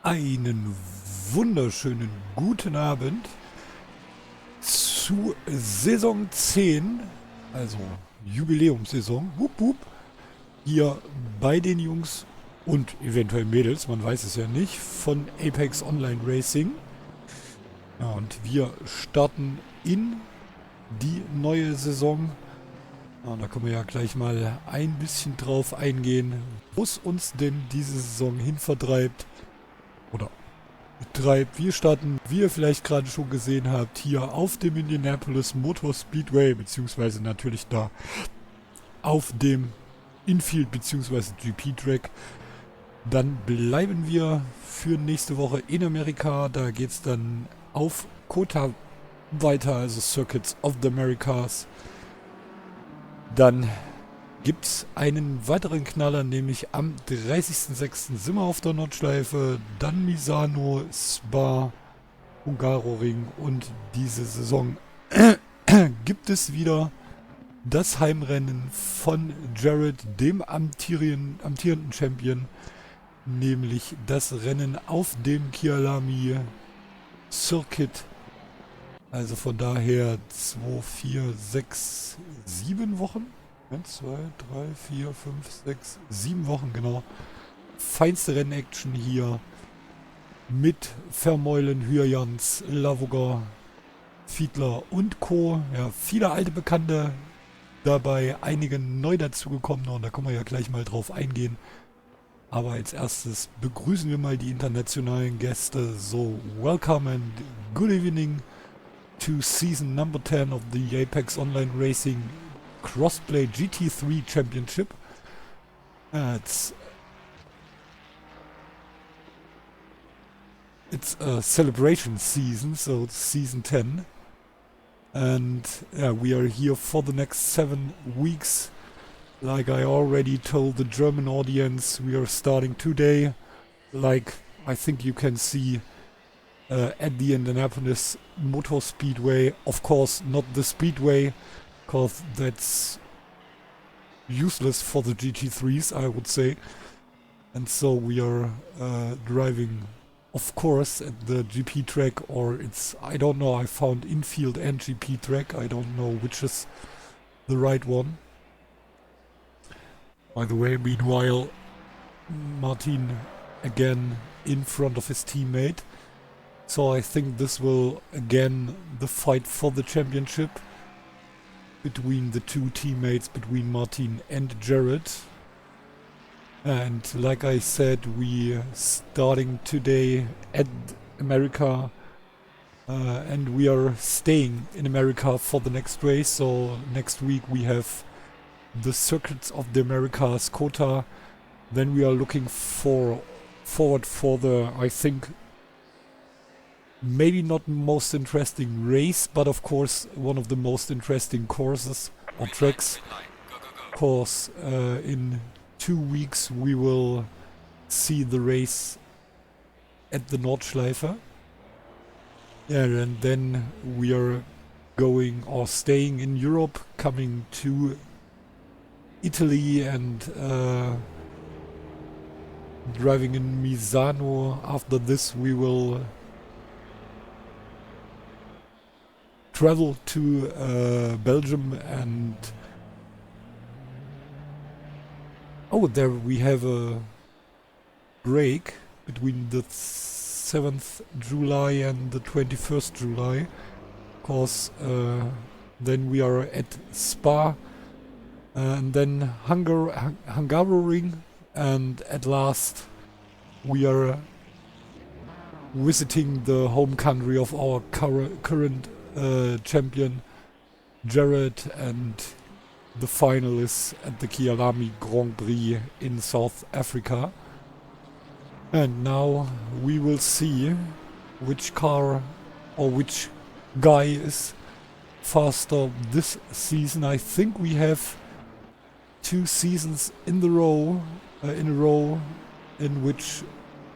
Einen wunderschönen guten Abend zu Saison 10, also Jubiläumssaison, wup, wup, hier bei den Jungs und eventuell Mädels, man weiß es ja nicht, von Apex Online Racing. Ja, und wir starten in die neue Saison. Ja, da können wir ja gleich mal ein bisschen drauf eingehen, wo es uns denn diese Saison hin vertreibt. Oder treibt. Wir starten, wie ihr vielleicht gerade schon gesehen habt, hier auf dem Indianapolis Motor Speedway, beziehungsweise natürlich da auf dem Infield beziehungsweise GP-Track. Dann bleiben wir für nächste Woche in Amerika. Da geht es dann auf COTA weiter, also Circuits of the Americas. Dann gibt es einen weiteren Knaller, nämlich am 30.06. sind wir auf der Nordschleife, dann Misano, Spa, Hungaroring und diese Saison gibt es wieder das Heimrennen von Jared, dem amtierenden Champion, nämlich das Rennen auf dem Kyalami Circuit. Also von daher 2, 4, 6, 7 Wochen. 1, 2, 3, 4, 5, 6, 7 Wochen, genau. Feinste Rennaction hier mit Vermeulen, Hürjans, Lavoger, Fiedler und Co. Ja, viele alte Bekannte dabei, einige neu dazugekommen und da können wir ja gleich mal drauf eingehen. Aber als erstes begrüßen wir mal die internationalen Gäste. So, welcome and good evening to season number 10 of the Apex Online Racing Crossplay GT3 Championship. It's a celebration season, so it's season 10. And we are here for the next 7 weeks. Like I already told the German audience, we are starting today. Like I think you can see at the Indianapolis Motor Speedway. Of course, not the Speedway, because that's useless for the GT3s, I would say. And so we are driving, of course, at the GP track, or it's, I don't know, I found infield and GP track. I don't know which is the right one. By the way, meanwhile, Martin again in front of his teammate. So I think this will again the fight for the championship between the two teammates, between Martin and Jared. And like I said, we starting today at America and we are staying in America for the next race. So next week we have the Circuits of the Americas COTA. Then we are looking forward for the, I think, maybe not most interesting race, but of course one of the most interesting courses or tracks. Course in 2 weeks we will see the race at the Nordschleife. Yeah, and then we are going or staying in Europe, coming to Italy and driving in Misano. After this we will travel to Belgium and there we have a break between the 7th July and the 21st July, because then we are at Spa and then Hungaroring, and at last we are visiting the home country of our current champion Jared, and the final is at the Kyalami Grand Prix in South Africa. And now we will see which car or which guy is faster this season. I think we have 2 seasons in a row in which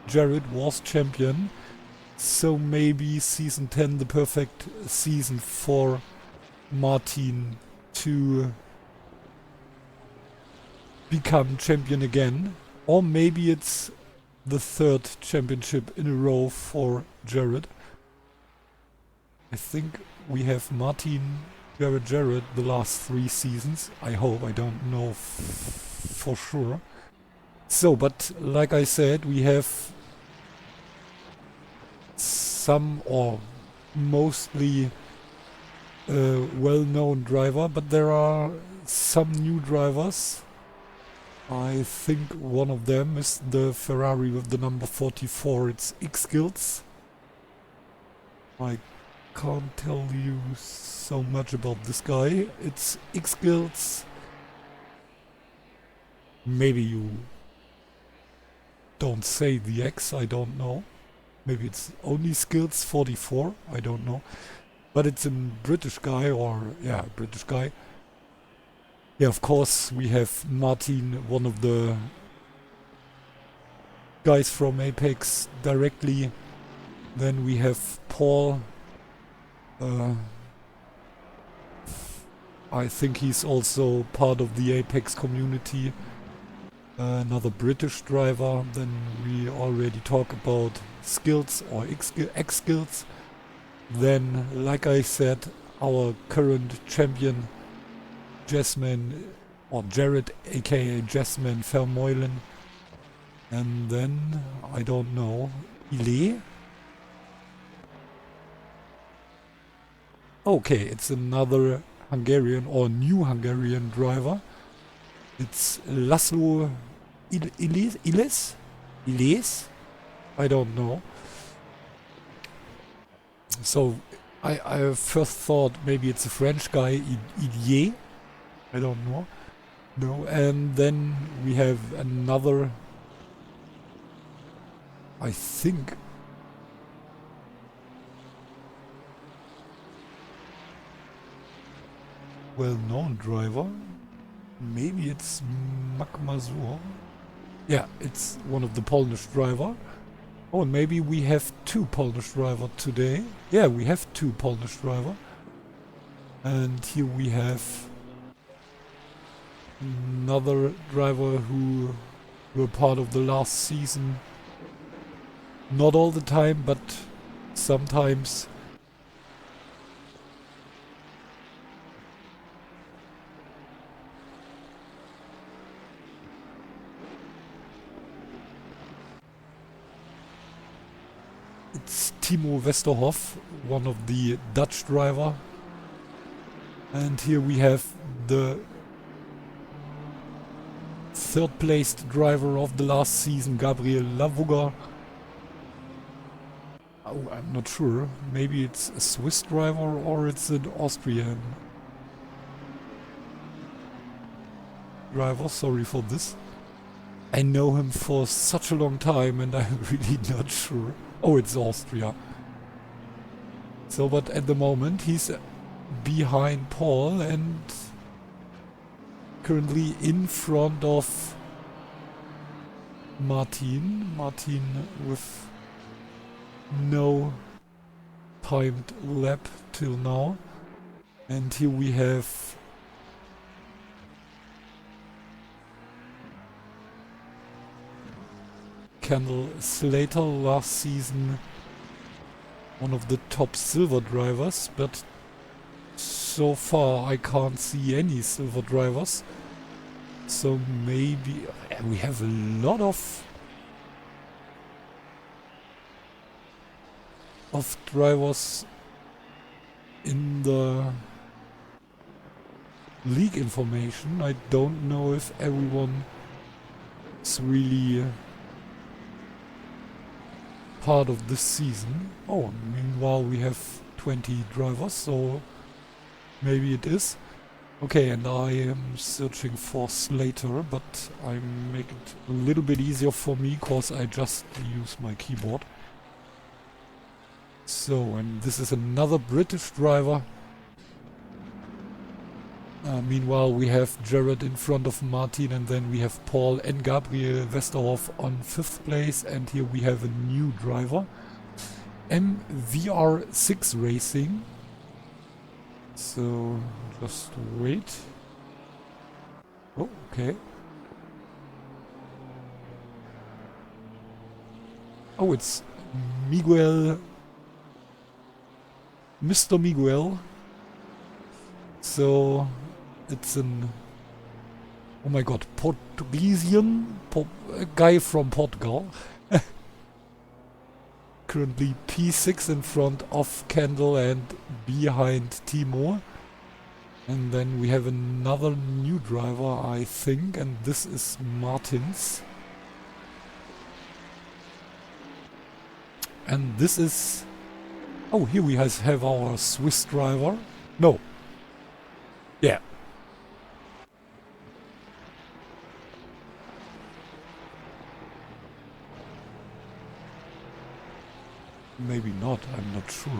Jared was champion. So maybe season 10 the perfect season for Martin to become champion again. Or maybe it's the third championship in a row for Jared. I think we have Martin, Jared the last 3 seasons. I hope, I don't know for sure. So, but like I said, we have some or mostly well-known driver, but there are some new drivers. I think one of them is the Ferrari with the number 44. It's X-Skills. I can't tell you so much about this guy. It's X-Skills. Maybe you don't say the X, I don't know. Maybe it's only Skills 44, I don't know. But it's a British guy, or yeah, British guy. Yeah, of course, we have Martin, one of the guys from Apex directly. Then we have Paul. I think he's also part of the Apex community. Another British driver. Then we already talk about Skills or X-Skills. Then, like I said, our current champion, Jasmine, or Jared, aka Jasmine Vermeulen. And then, I don't know, Ile? Okay, it's another Hungarian or new Hungarian driver. It's Laszlo Iles? I don't know. So I first thought maybe it's a French guy, Ilie. I don't know. No, and then we have another, I think, well-known driver. Maybe it's Makmazur. Yeah, it's one of the Polish driver. Oh, and maybe we have 2 Polish drivers today. Yeah, we have 2 Polish drivers. And here we have another driver who were part of the last season. Not all the time, but sometimes. It's Timo Westerhoff, one of the Dutch driver. And here we have the 3rd placed driver of the last season, Gabriel Lavugger. Oh, I'm not sure. Maybe it's a Swiss driver or it's an Austrian driver. Sorry for this. I know him for such a long time and I'm really not sure. Oh, it's Austria. So, but at the moment he's behind Paul and currently in front of Martin. Martin with no timed lap till now. And here we have Kendall Slater, last season one of the top silver drivers, but so far I can't see any silver drivers. So maybe we have a lot of drivers in the league information. I don't know if everyone is really part of this season. Oh, meanwhile we have 20 drivers, so maybe it is. Okay, and I am searching for Slater, but I make it a little bit easier for me because I just use my keyboard. So, and this is another British driver. Meanwhile, we have Jared in front of Martin, and then we have Paul and Gabriel Westerhoff on 5th place. And here we have a new driver, MVR6 Racing. So, just wait. Oh, okay. Oh, it's Miguel, Mr. Miguel. So it's an, oh my god, Portuguesian a guy from Portugal. Currently P6 in front of Kendall and behind Timo. And then we have another new driver, I think, and this is Martins. And this is... Oh, here we have our Swiss driver. No. Yeah. Maybe not, I'm not sure.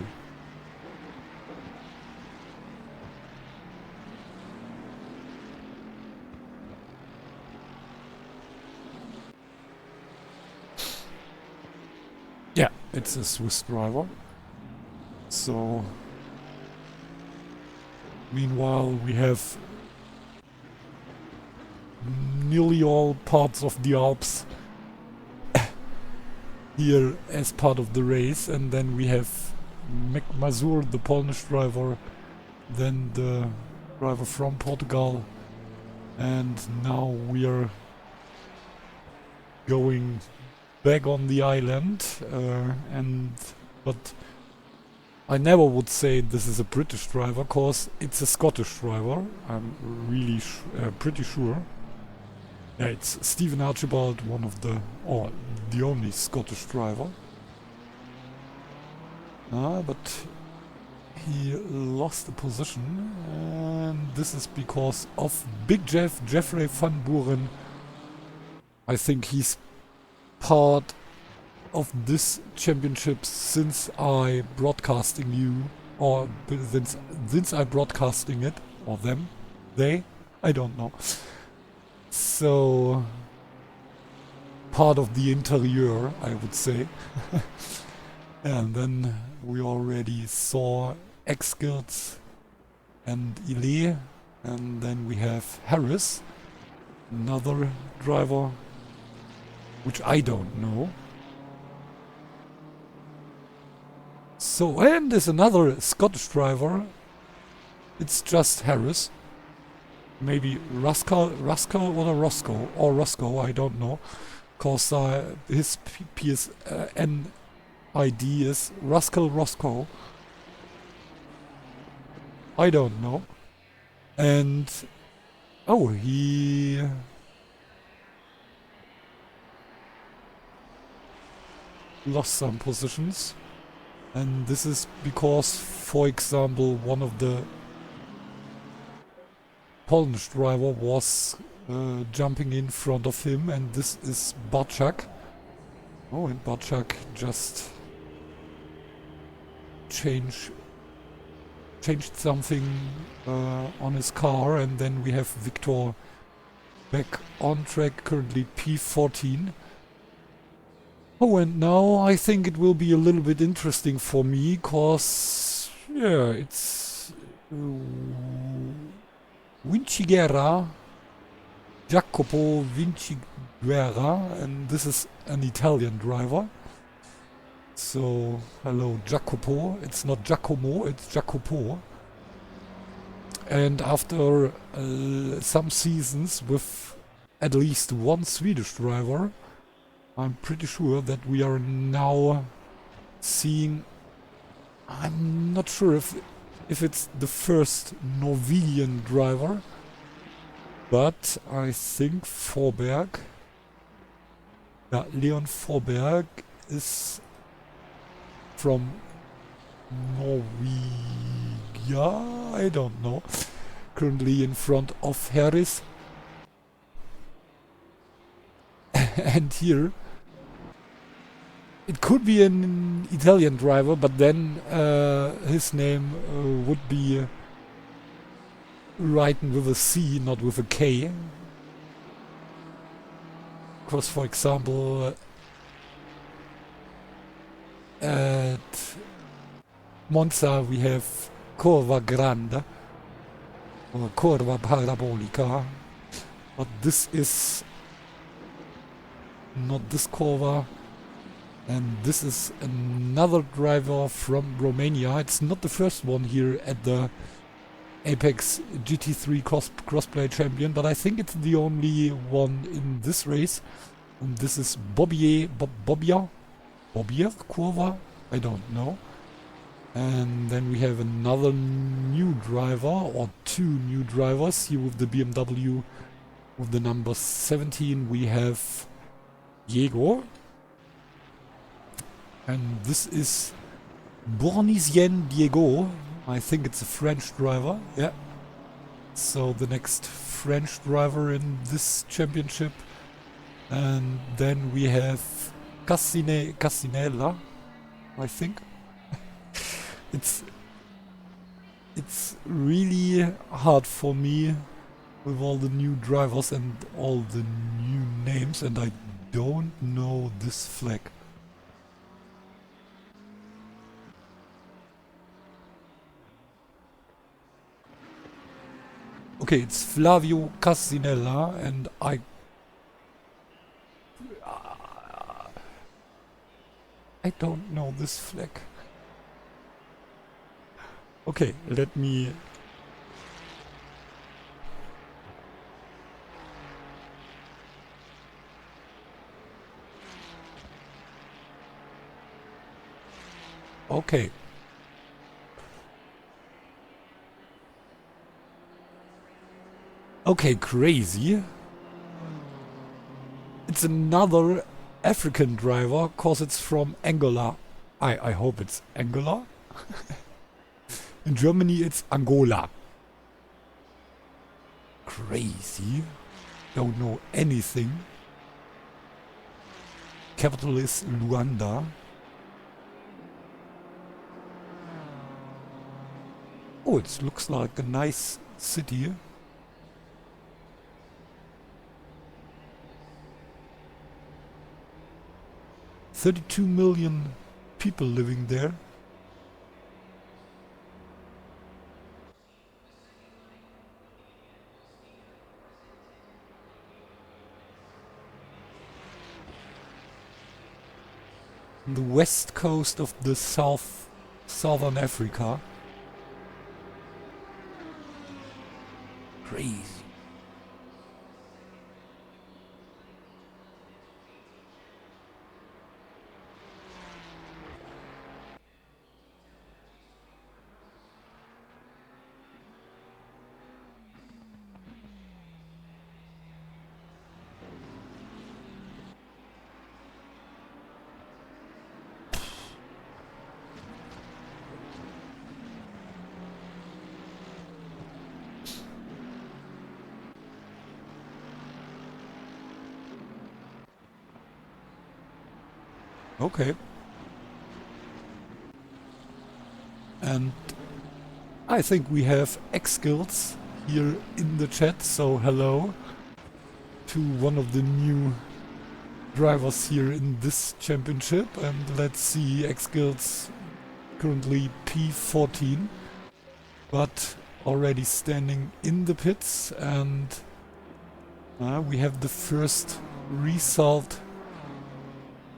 Yeah, it's a Swiss driver. So, meanwhile, we have nearly all parts of the Alps here as part of the race, and then we have Mazur, the Polish driver, then the driver from Portugal, and now we are going back on the island, but I never would say this is a British driver, cause it's a Scottish driver. I'm really pretty sure. Yeah, it's Stephen Archibald, one of the, or the only Scottish driver. But he lost the position, and this is because of Big Jeffrey Van Buren. I think he's part of this championship since I broadcasting you, or since I broadcasting it, or them, they, I don't know. So part of the interior, I would say. And then we already saw X-Skills and Ile, and then we have Harris, another driver, which I don't know. So, and there's another Scottish driver. It's just Harris. Maybe Ruskell or Roscoe, I don't know. Cause his PSN ID is Roscoe. I don't know. And oh, he lost some positions. And this is because, for example, one of the Polish driver was jumping in front of him, and this is Barczak. Oh, and Barczak just changed something on his car, and then we have Victor back on track, currently P14. Oh, and now I think it will be a little bit interesting for me, cause yeah, it's Jacopo Vinciguerra, and this is an Italian driver. So, hello Jacopo, it's not Giacomo, it's Jacopo. And after some seasons with at least one Swedish driver, I'm pretty sure that we are now seeing, I'm not sure if it's the first Norwegian driver, but I think Forberg, Leon Forberg is from Norwegia, I don't know, currently in front of Harris. And here it could be an Italian driver, but then his name would be written with a C, not with a K. Because, for example, at Monza we have Curva Grande or Curva Parabolica, but this is not this curva. And this is another driver from Romania. It's not the first one here at the Apex GT3 Crossplay Champion, but I think it's the only one in this race. And this is Bobbier Kurva? I don't know. And then we have another new driver, or two new drivers here with the BMW. With the number 17 we have Diego. And this is Bournisien Diego. I think it's a French driver, yeah. So the next French driver in this championship. And then we have Cassinella, I think. It's really hard for me with all the new drivers and all the new names, and I don't know this flag. Okay, it's Flavio Cassinella, and I don't know this flag. Okay, let me... Okay. Okay, crazy. It's another African driver, cause it's from Angola. I hope it's Angola. In Germany it's Angola. Crazy. Don't know anything. Capital is Luanda. Oh, it looks like a nice city. $32 million people living there. On the west coast of the southern Africa. Crazy. Okay. And I think we have X-Skills here in the chat, so hello to one of the new drivers here in this championship. And let's see, X-Skills currently P14, but already standing in the pits, and we have the first result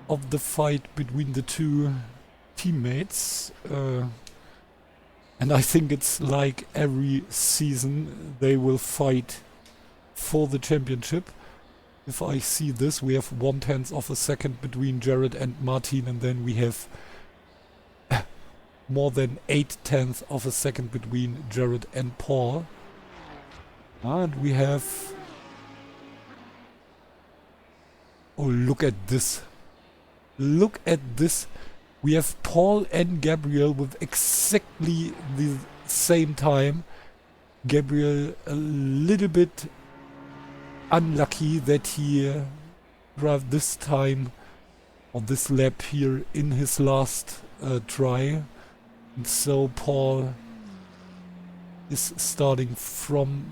of the fight between the two teammates. And I think it's like every season they will fight for the championship. If I see this, we have 1/10 of a second between Jared and Martin, and then we have more than 8/10 of a second between Jared and Paul. And we have... Oh, look at this. Look at this. We have Paul and Gabriel with exactly the same time. Gabriel a little bit unlucky that he drove this time, or this lap here, in his last try. And so Paul is starting from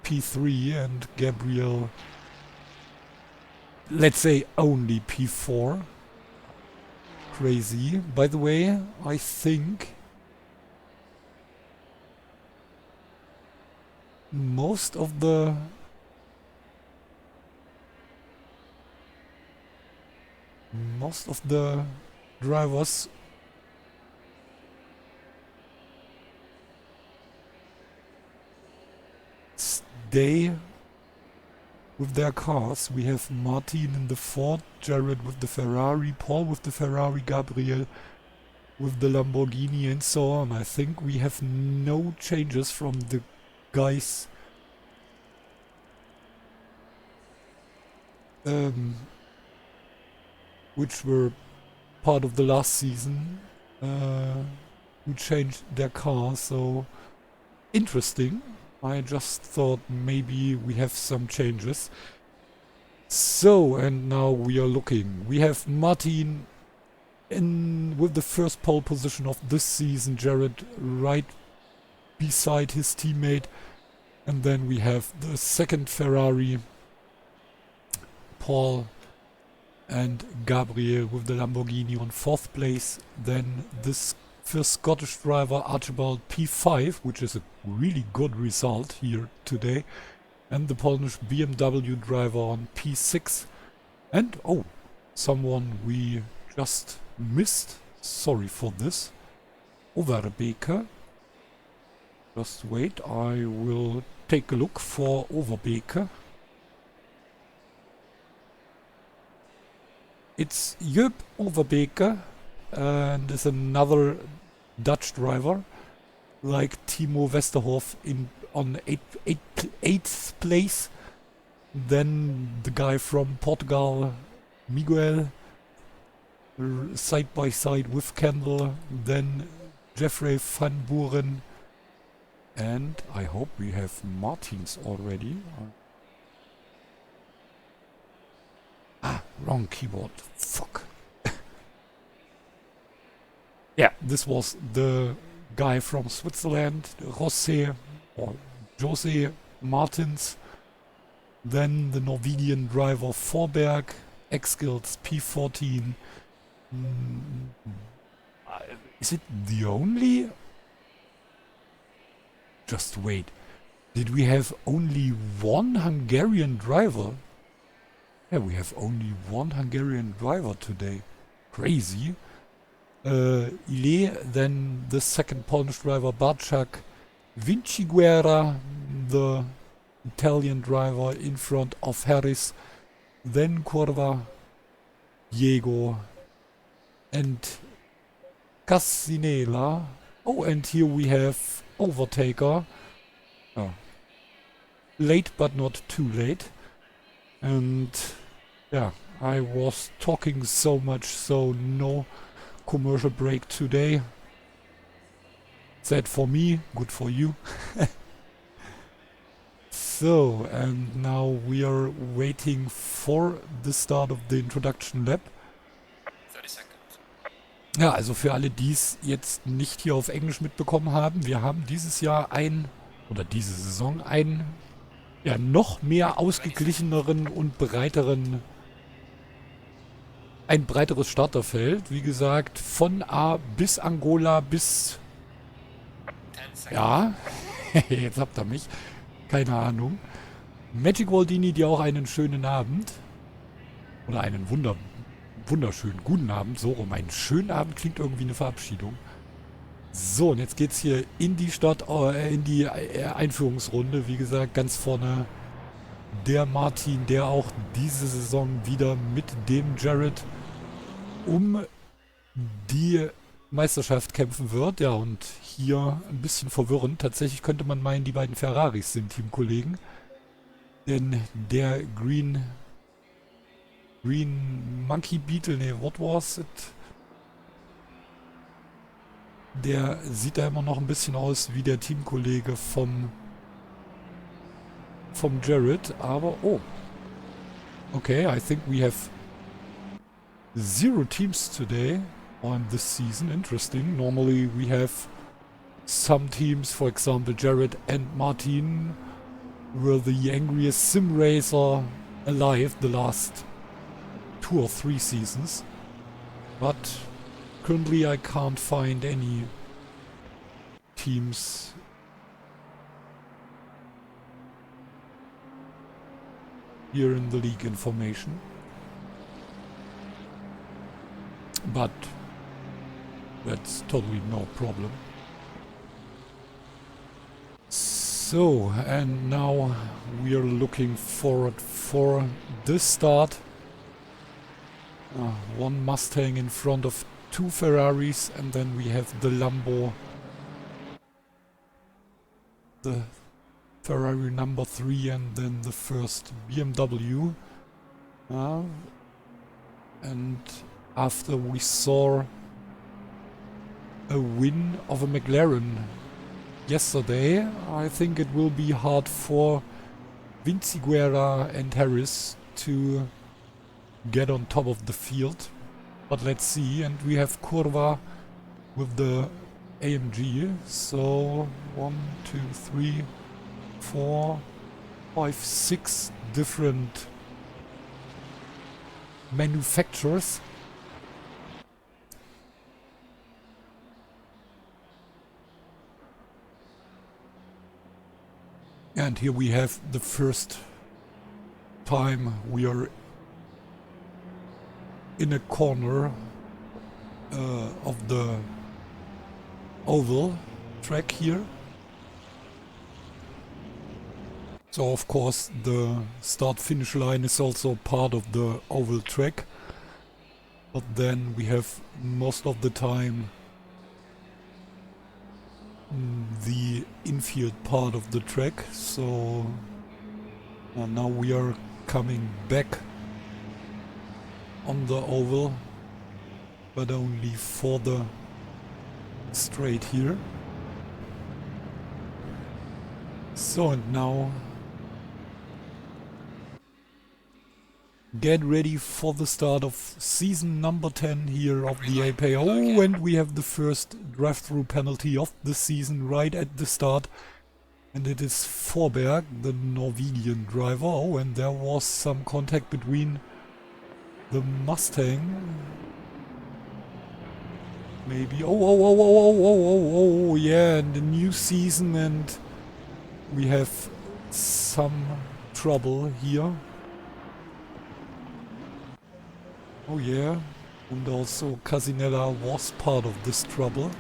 P3 and Gabriel, let's say, only P4. Crazy. By the way, I think most of the... most of the drivers stay with their cars. We have Martin in the Ford, Jared with the Ferrari, Paul with the Ferrari, Gabriel with the Lamborghini and so on. I think we have no changes from the guys which were part of the last season who changed their car. So interesting. I just thought maybe we have some changes. So, and now we are looking. We have Martin in with the first pole position of this season, Jared right beside his teammate. And then we have the second Ferrari, Paul and Gabriel with the Lamborghini on fourth place. Then this first Scottish driver, Archibald P5, which is a really good result here today. And the Polish BMW driver on P6. And, oh, someone we just missed. Sorry for this. Overbeke. Just wait, I will take a look for Overbeke. It's Joop Overbeke, and is another Dutch driver, like Timo Westerhof on 8th place. Then the guy from Portugal, Miguel, side by side with Kendall. Then Jeffrey van Buren. And I hope we have Martins already. Wrong keyboard. Fuck. Yeah, this was the guy from Switzerland, Jose Martins. Then the Norwegian driver Forberg, X-Skills P14. Is it the only? Just wait. Did we have only one Hungarian driver? Yeah, we have only one Hungarian driver today. Crazy. Ile, then the second Polish driver Barczak, Vinciguerra, the Italian driver in front of Harris, then Curva, Diego, and Cassinela. Oh, and here we have Overtaker. Oh. Late but not too late. And yeah, I was talking so much, so no commercial break today. Sad for me, good for you. So, and now we are waiting for the start of the introduction lap. 30 seconds. Ja, also für alle, die es jetzt nicht hier auf Englisch mitbekommen haben, wir haben dieses Jahr diese Saison einen ja noch mehr ausgeglicheneren und ein breiteres Starterfeld. Wie gesagt, von A bis Angola bis... Ja, jetzt habt ihr mich. Keine Ahnung. Magic Waldini, dir auch einen schönen Abend. Oder einen wunderschönen guten Abend. So rum, einen schönen Abend klingt irgendwie eine Verabschiedung. So, und jetzt geht's hier in die in die Einführungsrunde. Wie gesagt, ganz vorne der Martin, der auch diese Saison wieder mit dem Jared um die Meisterschaft kämpfen wird. Ja, und hier ein bisschen verwirrend. Tatsächlich könnte man meinen, die beiden Ferraris sind Teamkollegen. Denn der Green Monkey Beetle, ne, what was it? Der sieht da immer noch ein bisschen aus wie der Teamkollege vom Jared, aber oh. Okay, I think we have 0 teams today on this season. Interesting. Normally we have some teams, for example Jared and Martin were the angriest sim racer alive the last 2 or 3 seasons. But currently I can't find any teams here in the league information. but that's totally no problem. So, and now we are looking forward for this start. One Mustang in front of two Ferraris, and then we have the Lambo, the Ferrari number 3, and then the first BMW. And after we saw a win of a McLaren yesterday, I think it will be hard for Vinci Guerra and Harris to get on top of the field. But let's see. And we have Curva with the AMG. So 1, 2, 3, 4, 5, 6 different manufacturers. And here we have the first time we are in a corner of the oval track here. So of course the start-finish line is also part of the oval track, but then we have most of the time the infield part of the track. So now we are coming back on the oval, but only for the straight here. So, and now get ready for the start of season number 10 here of the APO, and we have the first drive-through penalty of the season right at the start, and it is Forberg, the Norwegian driver. Oh, and there was some contact between the Mustang. Maybe. Oh, yeah, and the new season, and we have some trouble here. Oh yeah, and also Casinella was part of this trouble.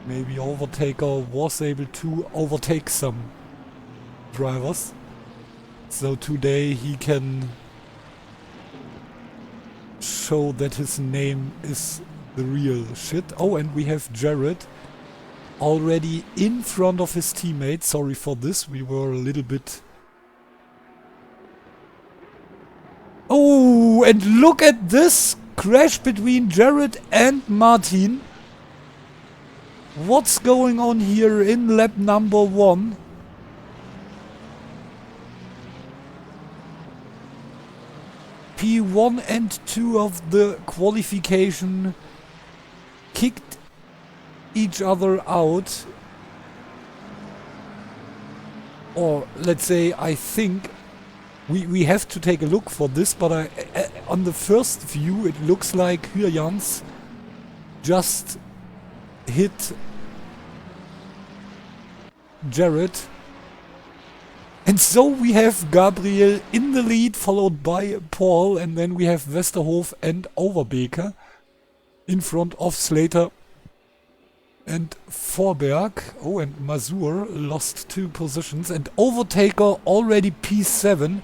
Maybe Overtaker was able to overtake some drivers. So today he can show that his name is the real shit. Oh, and we have Jared already in front of his teammate. Sorry for this, we were a little bit... Oh, and look at this crash between Jared and Martin. What's going on here in lap number 1? P1 and 2 of the qualification kicked each other out. Or let's say, I think we have to take a look for this, but on the first view it looks like Hyjans just hit Jared. And so we have Gabriel in the lead, followed by Paul, and then we have Westerhof and Overbeker in front of Slater and Forberg. Oh, and Mazur lost 2 positions, and Overtaker already P7.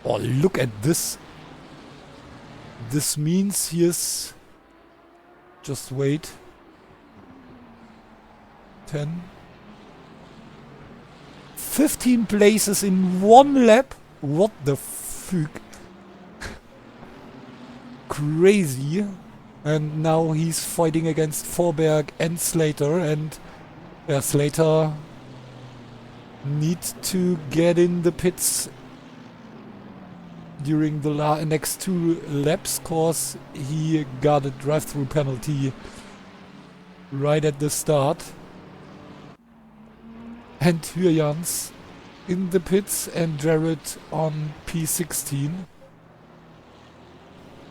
Oh, look at this. This means he is... Just wait. 10. 15 places in 1 lap. What the fuck? Crazy. And now he's fighting against Forberg and Slater, and Slater needs to get in the pits during the next 2 laps, cause he got a drive-through penalty right at the start. And Hyjans in the pits, and Jared on P16.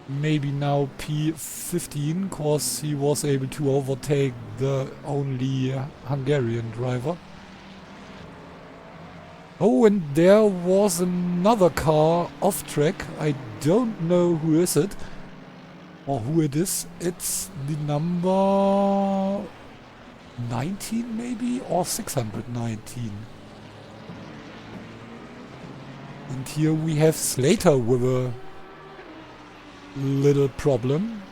Maybe now P15, cause he was able to overtake the only Hungarian driver. Oh, and there was another car off track. I don't know who is it. or who it is. It's the number 19 maybe, or 619. And here we have Slater with a little problem.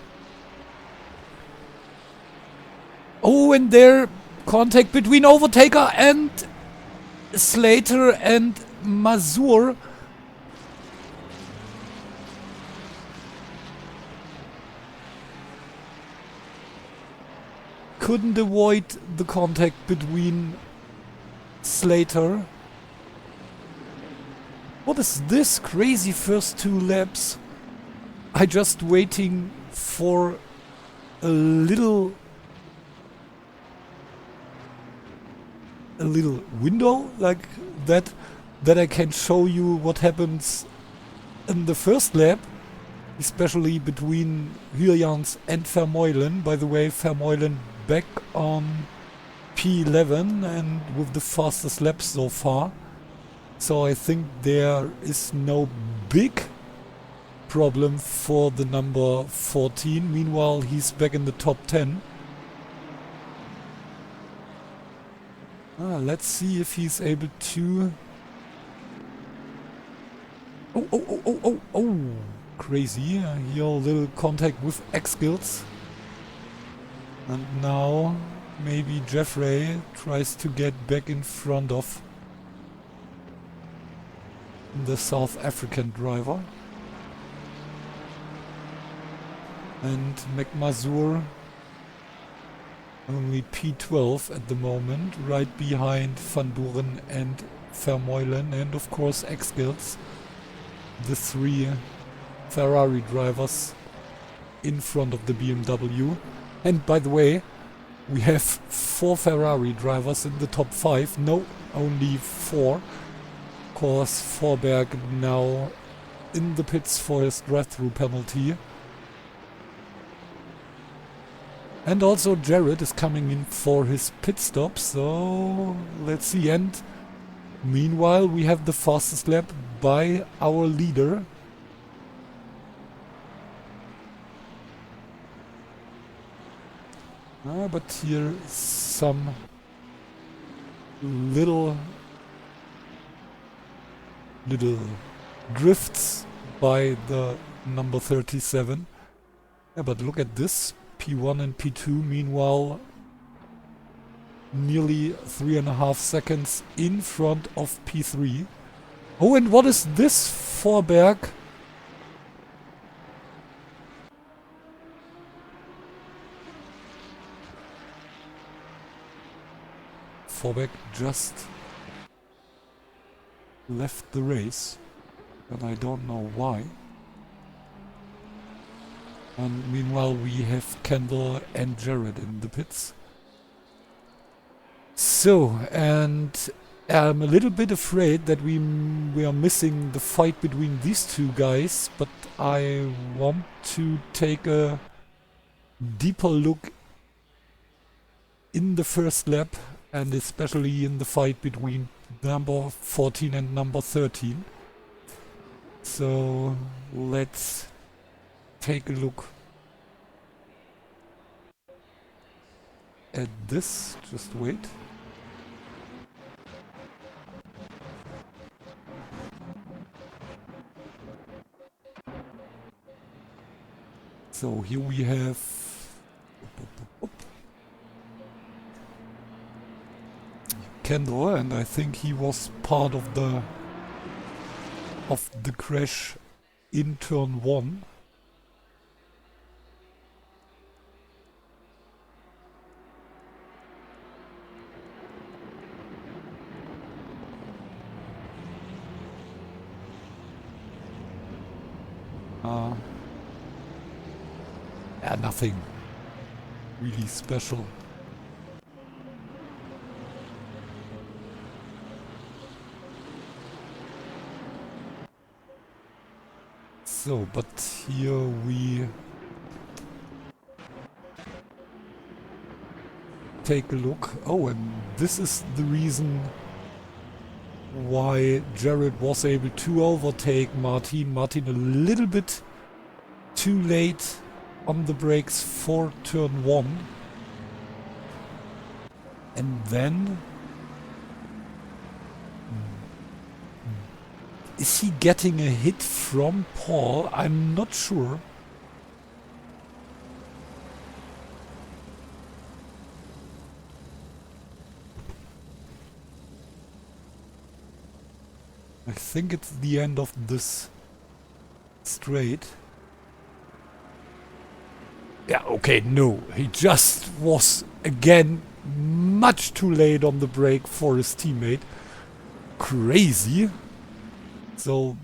Oh, and there, contact between Overtaker and Slater and Mazur. Couldn't avoid the contact between Slater. What is this crazy first 2 laps? I just waiting for a little window like that I can show you what happens in the first lap, especially between Hyljans and Vermeulen. By the way, Vermeulen back on P11 and with the fastest lap so far. So I think there is no big problem for the number 14. Meanwhile, he's back in the top 10. Let's see if he's able to... Oh, crazy. Here a little contact with X-Skills. And now maybe Jeffrey tries to get back in front of the South African driver. And McMazur only P12 at the moment, right behind Van Doren and Vermeulen, and of course X-Skills, the 3 Ferrari drivers in front of the BMW. And by the way, we have 4 Ferrari drivers in the top 5. No, only 4. Of course, Forberg now in the pits for his drive-through penalty. And also Jared is coming in for his pit stop, so let's see. And meanwhile we have the fastest lap by our leader. But here some little drifts by the number 37. Yeah, but look at this. P1 and P2, meanwhile, nearly 3.5 seconds in front of P3. Oh, and what is this, Forberg? Forberg just left the race, and I don't know why. And meanwhile we have Kendall and Jared in the pits. So, and I'm a little bit afraid that we are missing the fight between these 2 guys, but I want to take a deeper look in the first lap, and especially in the fight between number 14 and number 13. So let's take a look at this. Just wait. So here we have Kendall, and I think he was part of the crash in turn 1. Yeah, nothing really special. So, but here we take a look. Oh, and this is the reason why Jared was able to overtake Martin. Martin a little bit too late on the brakes for turn 1. And then... Is he getting a hit from Paul? I'm not sure. I think it's the end of this straight. Yeah, okay, no. He just was, again, much too late on the brake for his teammate. Crazy. So,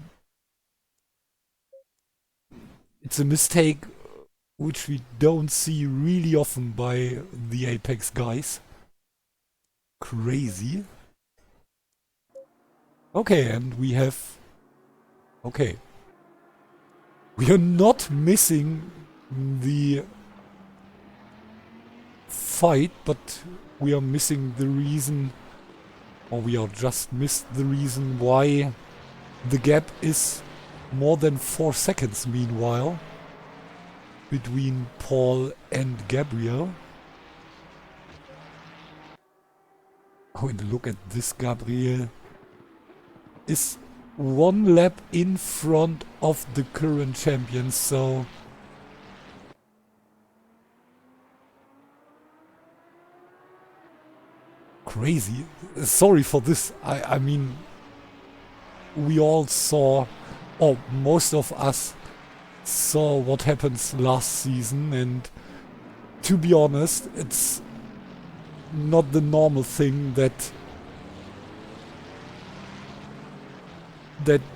it's a mistake which we don't see really often by the Apex guys. Crazy. Okay, and we have... Okay. We are not missing the fight, but we are missing the reason, or we are just missed the reason why the gap is more than 4 seconds meanwhile between Paul and Gabriel. Oh, and look at this. Gabriel is 1 lap in front of the current champion, so crazy. Sorry for this. I mean, we all saw, or most of us saw what happens last season, and to be honest, it's not the normal thing that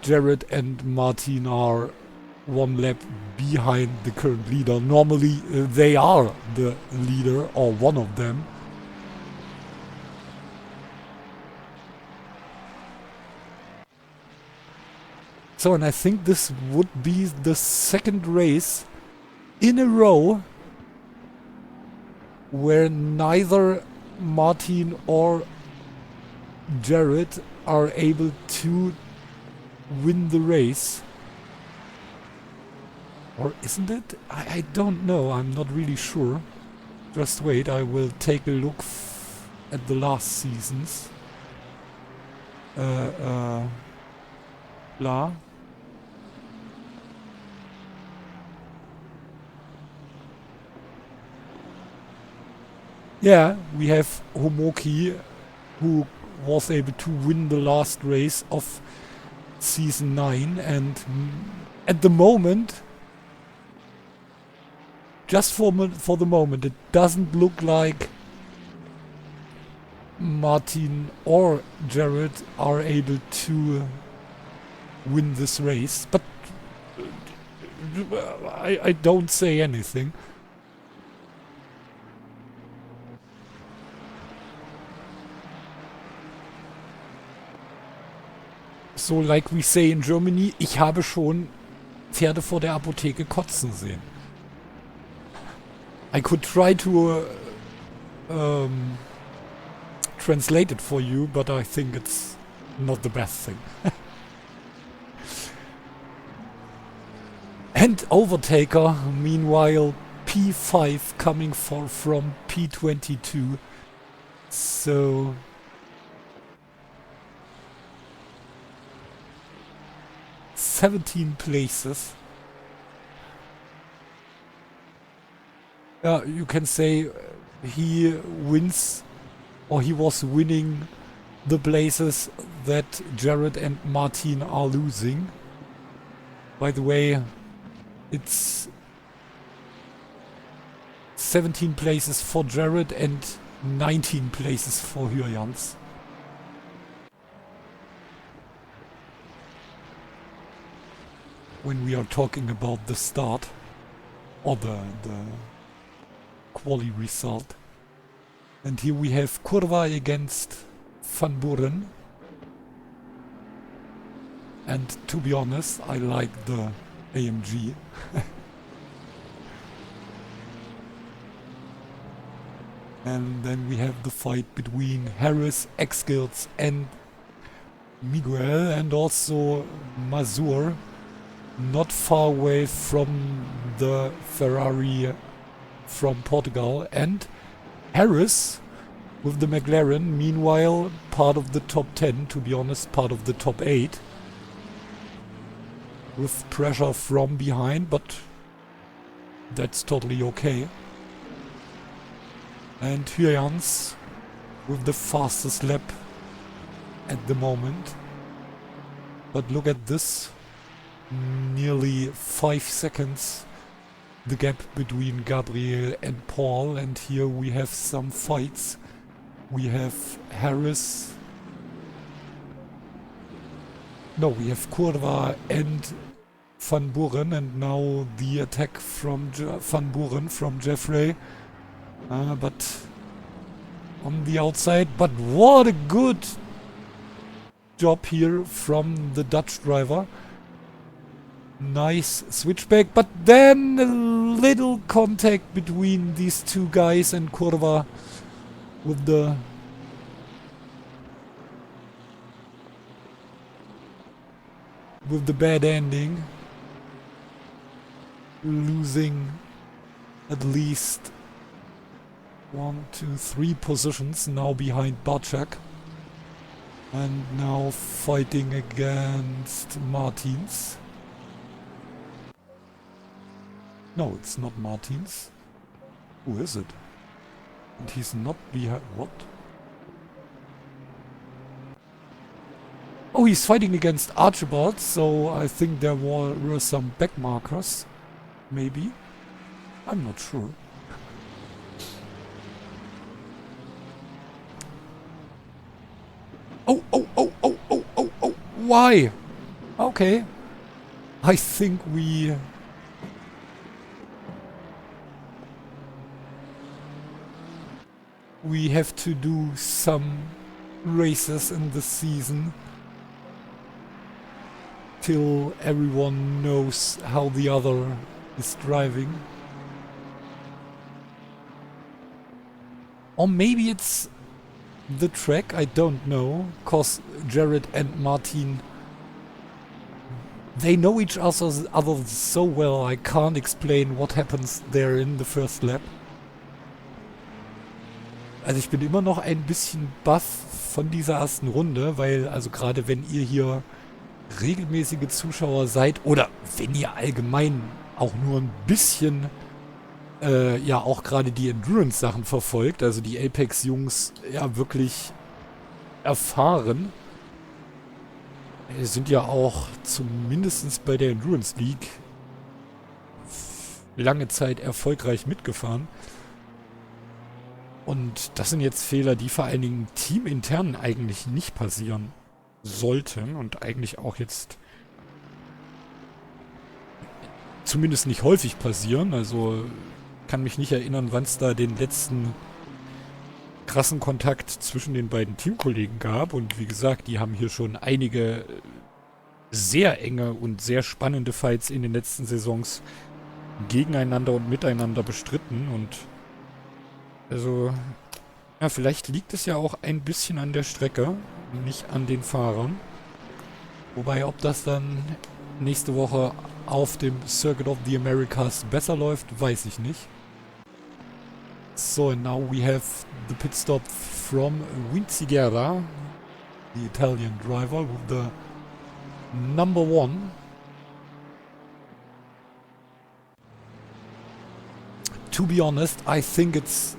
Jared and Martin are 1 lap behind the current leader. Normally they are the leader, or one of them. So, and I think this would be the 2nd race in a row where neither Martin or Jared are able to win the race. Or isn't it? I don't know, I'm not really sure. Just wait, I will take a look at the last seasons. Blah. Yeah, we have Homoki, who was able to win the last race of Season 9, and at the moment, just for the moment, it doesn't look like Martin or Jared are able to win this race, but I don't say anything. So, like we say in Germany, ich habe schon Pferde vor der Apotheke kotzen sehen. I could try to translate it for you, but I think it's not the best thing. And Overtaker, meanwhile, P5 coming from P22. So... ...17 places. You can say he wins, or he was winning the places that Jared and Martin are losing. By the way, it's 17 places for Jared and 19 places for Hyljans. When we are talking about the start, or the quali result. And here we have Kurva against Van Buren. And to be honest, I like the AMG. And then we have the fight between Harris, X-Skills and Miguel, and also Mazur, not far away from the Ferrari from Portugal, and Harris with the McLaren, meanwhile part of the top 10, to be honest, part of the top 8, with pressure from behind, but that's totally okay. And Hyans with the fastest lap at the moment. But look at this, nearly 5 seconds the gap between Gabriel and Paul, and here we have some fights. We have Harris, no, we have Kurva and Van Buren, and now the attack from Van Buren from Jeffrey, but on the outside. But what a good job here from the Dutch driver. Nice switchback, but then a little contact between these two guys, and Kurva with the bad ending, losing at least 1, 2, 3 positions now behind Barczak, and now fighting against Martins. No, it's not Martins. Who is it? And he's not behind. What? Oh, he's fighting against Archibald, so I think there were some back markers. Maybe. I'm not sure. Oh, oh, oh, oh, oh, oh, oh. Why? Okay. I think we have to do some races in the season till everyone knows how the other is driving. Or maybe it's the track, I don't know, cause Jared and Martin, they know each other so well, I can't explain what happens there in the first lap. Also ich bin immer noch ein bisschen baff von dieser ersten Runde, weil, also gerade wenn ihr hier regelmäßige Zuschauer seid oder wenn ihr allgemein auch nur ein bisschen ja auch gerade die Endurance-Sachen verfolgt, also die Apex-Jungs ja wirklich erfahren, sind ja auch zumindest bei der Endurance League lange Zeit erfolgreich mitgefahren. Und das sind jetzt Fehler, die vor allen Dingen teamintern eigentlich nicht passieren sollten und eigentlich auch jetzt zumindest nicht häufig passieren. Also kann mich nicht erinnern, wann es da den letzten krassen Kontakt zwischen den beiden Teamkollegen gab. Und wie gesagt, die haben hier schon einige sehr enge und sehr spannende Fights in den letzten Saisons gegeneinander und miteinander bestritten. Und also, ja, vielleicht liegt es ja auch ein bisschen an der Strecke, nicht an den Fahrern. Wobei, ob das dann nächste Woche auf dem Circuit of the Americas besser läuft, weiß ich nicht. So, and now we have the pit stop from Vinciguerra, the Italian driver with the number 1. To be honest, I think it's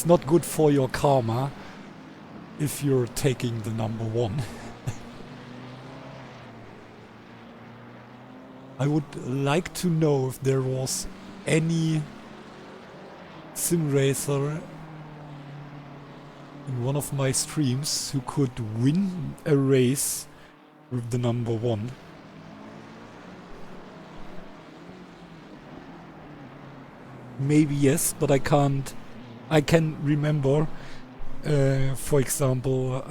not good for your karma if you're taking the number 1. I would like to know if there was any sim racer in one of my streams who could win a race with the number 1. Maybe yes, but I can't. I can remember, for example,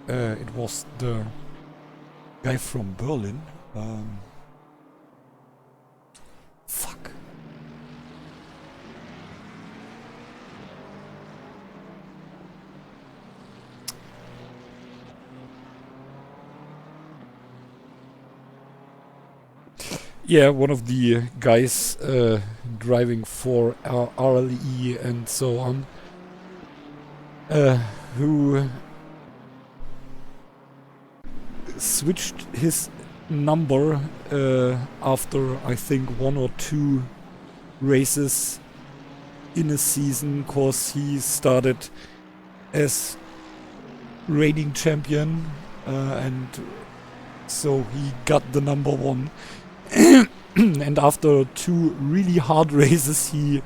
it was the guy from Berlin. Fuck. Yeah, one of the guys driving for RLE and so on, who switched his number after I think 1 or 2 races in a season, cause he started as reigning champion and so he got the number 1. And after 2 really hard races, he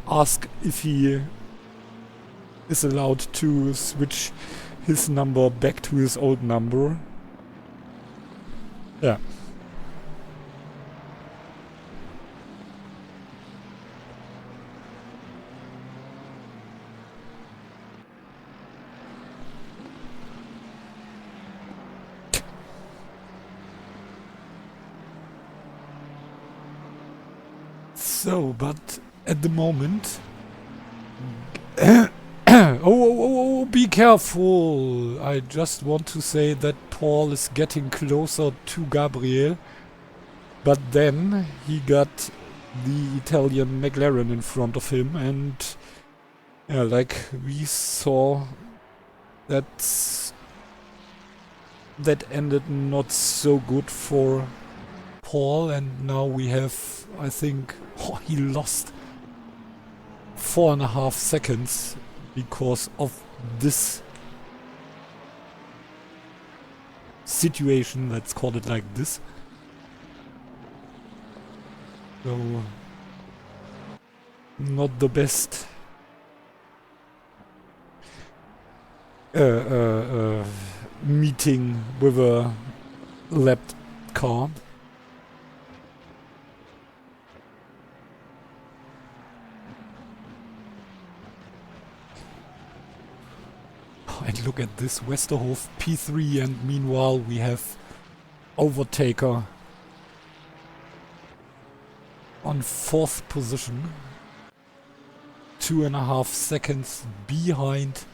asked if he is allowed to switch his number back to his old number. Yeah. So, but at the moment... oh, be careful! I just want to say that Paul is getting closer to Gabriel. But then he got the Italian McLaren in front of him, and yeah, like we saw, that ended not so good for Paul, and now we have, I think, he lost 4.5 seconds because of this situation, let's call it like this. So, not the best meeting with a lapped car. And look at this, Westerhof P3, and meanwhile we have Overtaker on 4th position, 2.5 seconds behind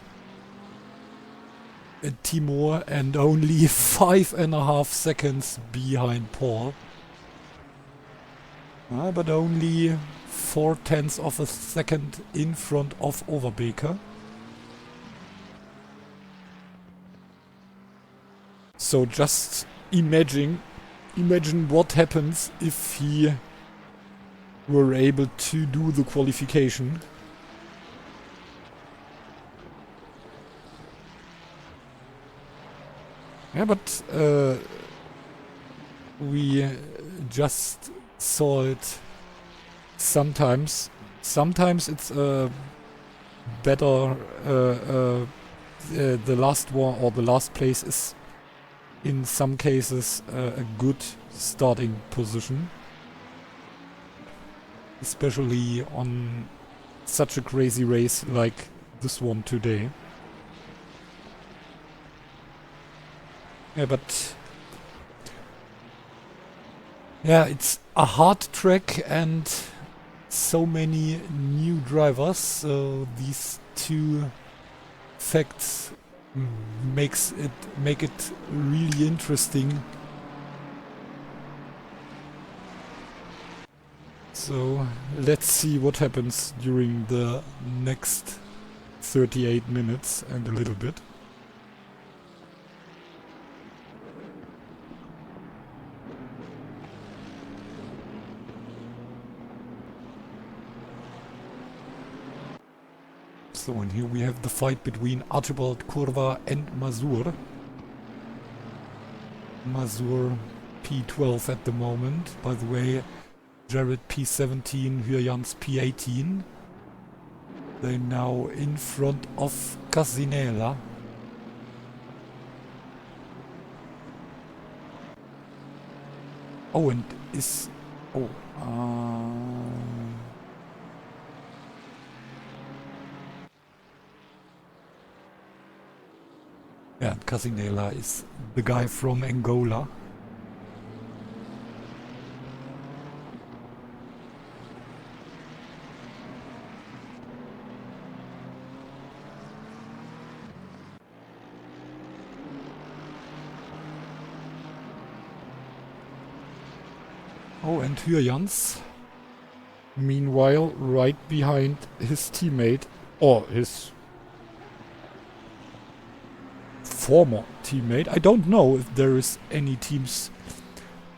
Timur and only 5.5 seconds behind Paul. But only 0.4 of a second in front of Overbaker. So just imagine what happens if he were able to do the qualification. Yeah, but we just saw it sometimes. Sometimes it's better. The last one or the last place is in some cases a good starting position. Especially on such a crazy race like this one today. Yeah, but yeah, it's a hard track and so many new drivers, so these 2 facts make it really interesting. So let's see what happens during the next 38 minutes and a little bit. So, and here we have the fight between Archibald Kurva and Mazur. Mazur P12 at the moment. By the way, Jared P17, Hyjans P18. They're now in front of Casinella. Oh, and is... Oh, yeah, Casinella is the guy from Angola. Oh, and here Jans. Meanwhile, right behind his teammate, or his former teammate. I don't know if there is any teams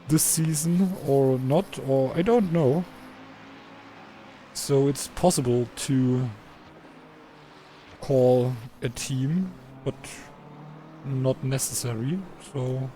this season or not, or I don't know. So it's possible to call a team, but not necessary. So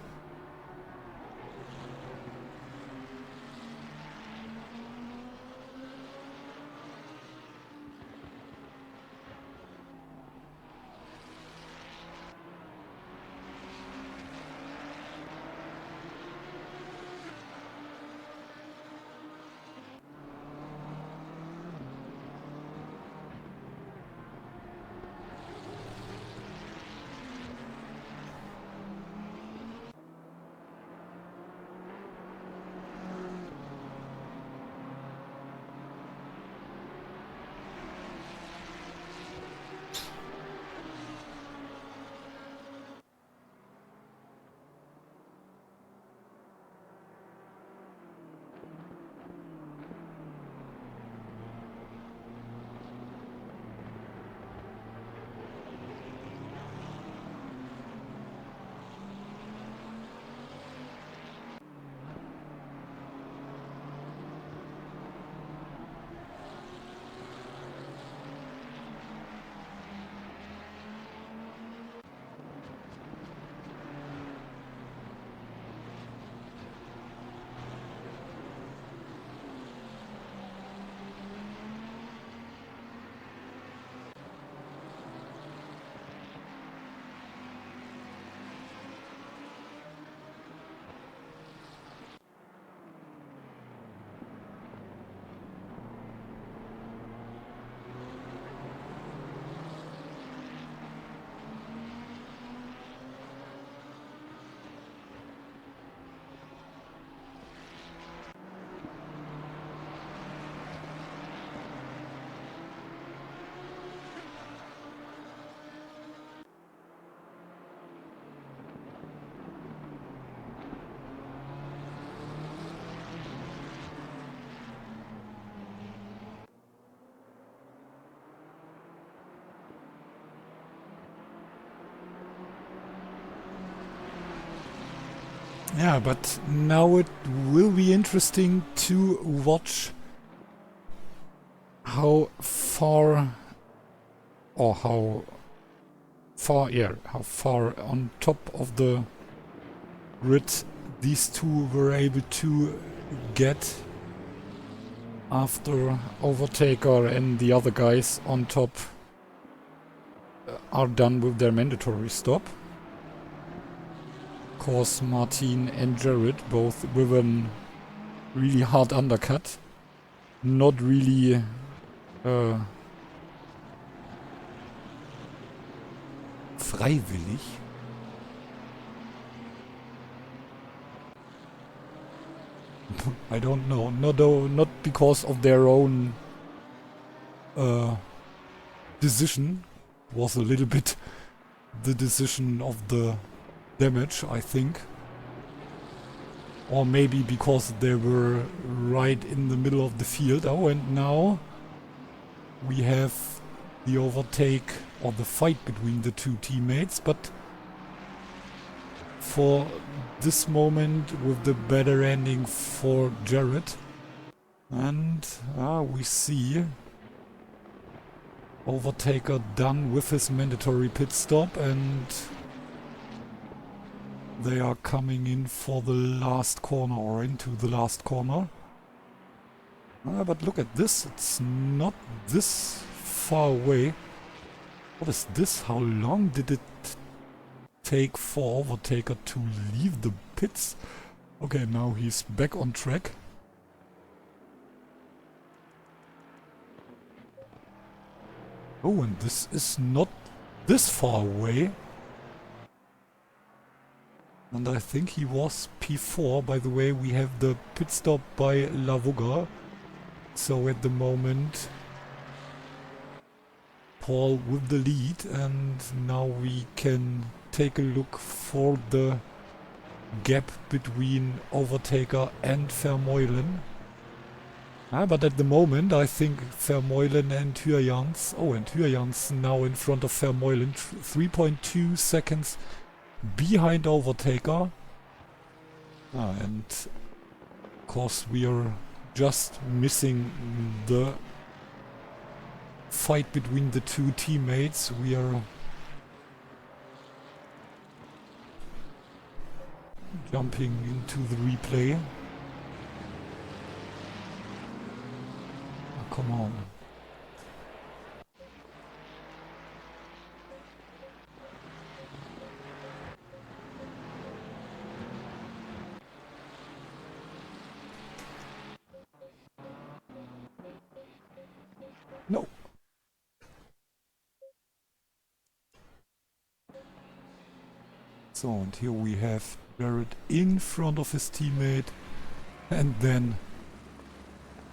yeah, but now it will be interesting to watch how far how far on top of the grid these two were able to get after Overtaker and the other guys on top are done with their mandatory stop. Of course, Martin and Jared both with a really hard undercut. Not really freiwillig. I don't know. Not because of their own decision. Was a little bit the decision of the damage, I think. Or maybe because they were right in the middle of the field. Oh, and now we have the overtake or the fight between the two teammates, but for this moment with the better ending for Jared. And we see Overtaker done with his mandatory pit stop, and they are coming in for the last corner, or into the last corner. But look at this, it's not this far away. What is this? How long did it take for Overtaker to leave the pits? Okay, now he's back on track. Oh, and this is not this far away. And I think he was P4. By the way, we have the pit stop by Lavoga. So at the moment, Paul with the lead. And now we can take a look for the gap between Overtaker and Vermeulen. But at the moment I think Vermeulen and Hyujans, and Hyujans now in front of Vermeulen, 3.2 seconds behind Overtaker. And of course we are just missing the fight between the two teammates. We are jumping into the replay. Oh, come on. No. So, and here we have Barrett in front of his teammate, and then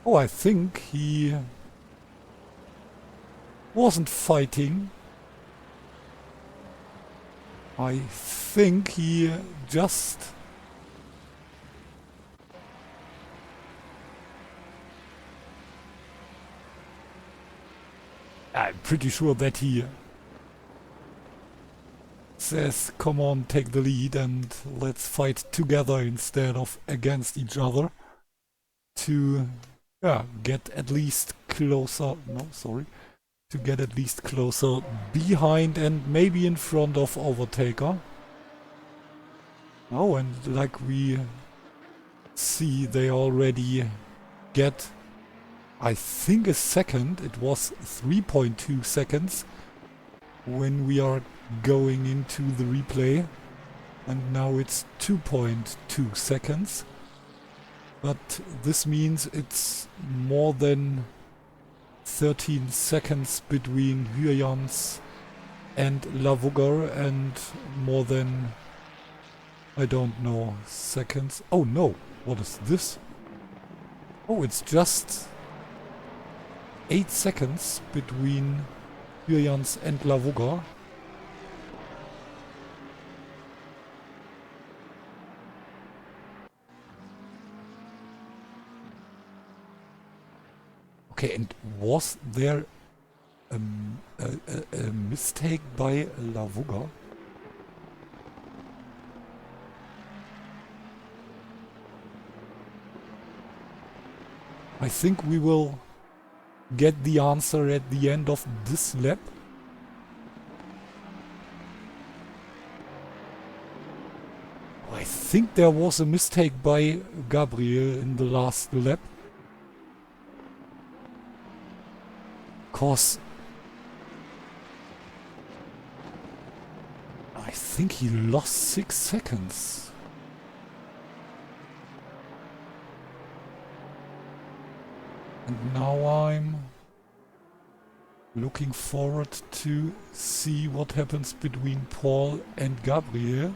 I think he wasn't fighting. I think he just I'm pretty sure that he says, come on, take the lead and let's fight together instead of against each other to get at least closer, to get at least closer behind and maybe in front of Overtaker. Oh, and like we see, they already get, I think, a second. It was 3.2 seconds when we are going into the replay, and now it's 2.2 seconds. But this means it's more than 13 seconds between Hyujans and Lavugger, and more than, I don't know, seconds. Oh no, what is this? Oh, it's just 8 seconds between Hyujans and Lavugger. Okay, and was there a mistake by Lavugger? I think we will get the answer at the end of this lap. I think there was a mistake by Gabriel in the last lap. Cause I think he lost 6 seconds. And now I'm looking forward to see what happens between Paul and Gabriel.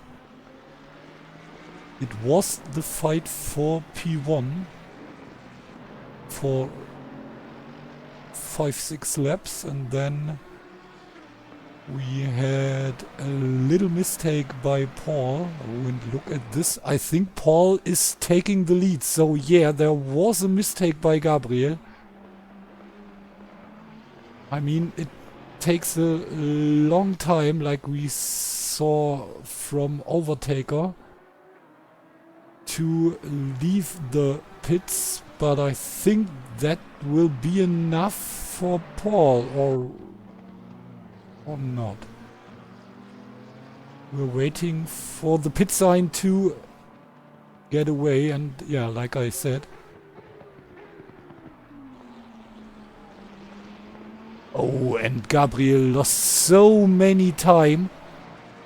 It was the fight for P1 for 5-6 laps, and then we had a little mistake by Paul. And look at this. I think Paul is taking the lead. So yeah, there was a mistake by Gabriel. I mean, it takes a long time, like we saw from Overtaker, to leave the pits, but I think that will be enough for Paul, or not. We're waiting for the pit sign to get away, and yeah, like I said. Oh, and Gabriel lost so many time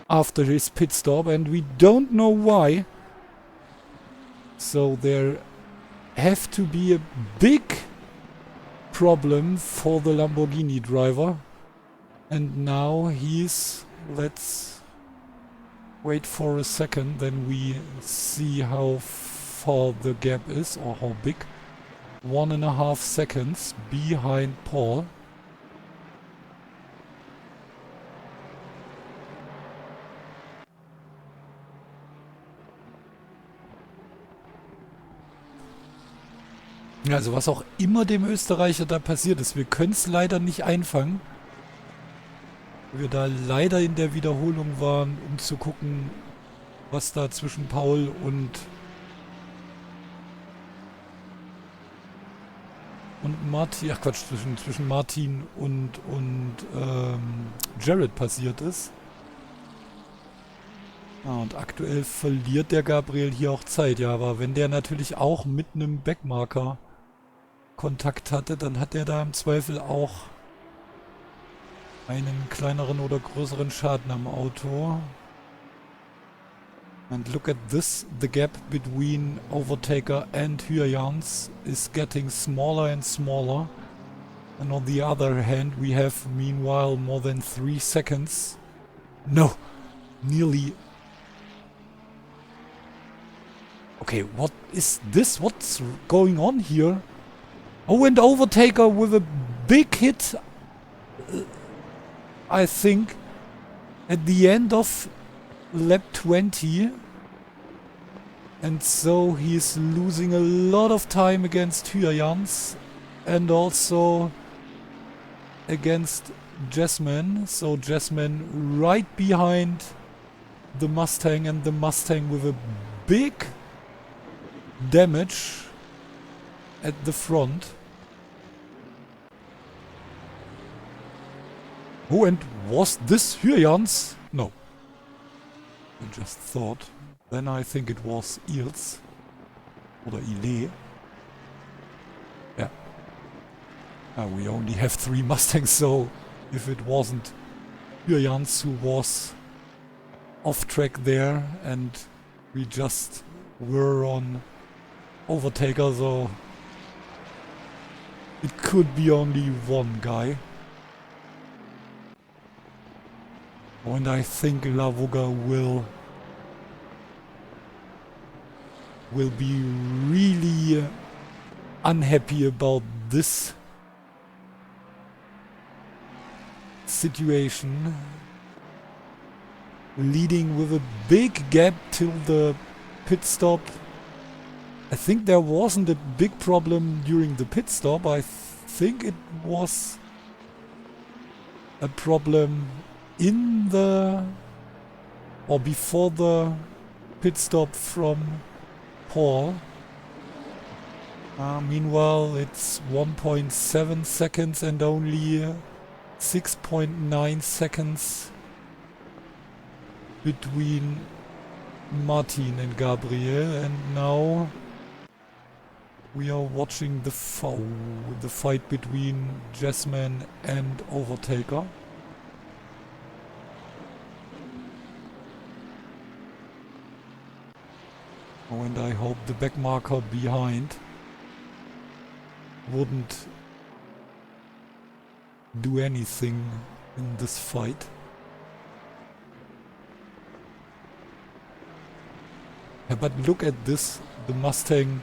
after his pit stop, and we don't know why. So there have to be a big problem for the Lamborghini driver. And now he's... Let's wait for a second, then we see how far the gap is, or how big. 1.5 seconds behind Paul. Ja, also was auch immer dem Österreicher da passiert ist, wir können es leider nicht einfangen. Wir da leider in der Wiederholung waren, um zu gucken, was da zwischen Paul und Martin, ach Quatsch, zwischen Martin und Jared passiert ist. Ja, und aktuell verliert der Gabriel hier auch Zeit. Ja, aber wenn der natürlich auch mit einem Backmarker Kontakt hatte, dann hat er da im Zweifel auch einen kleineren oder größeren Schaden am Auto. And look at this, the gap between Overtaker and Hyans is getting smaller and smaller. And on the other hand, we have meanwhile more than 3 seconds. No, nearly. Okay, what is this? What's going on here? Oh, and Overtaker with a big hit, I think, at the end of lap 20. And so he's losing a lot of time against Hyans and also against Jasmine. So Jasmine right behind the Mustang, and the Mustang with a big damage at the front. Oh, and was this Hyans? No. I just thought. Then I think it was Eels. Oder Ile. Yeah. We only have 3 Mustangs, so if it wasn't Hyans who was off track there and we just were on Overtaker, so it could be only one guy. And I think Lavuga will be really unhappy about this situation, leading with a big gap till the pit stop. I think there wasn't a big problem during the pit stop. I think it was a problem in the or before the pit stop from Paul. Meanwhile, it's 1.7 seconds and only 6.9 seconds between Martin and Gabriel, and now we are watching the fight between Jasmine and Overtaker. Oh, and I hope the backmarker behind wouldn't do anything in this fight. Yeah, but look at this, the Mustang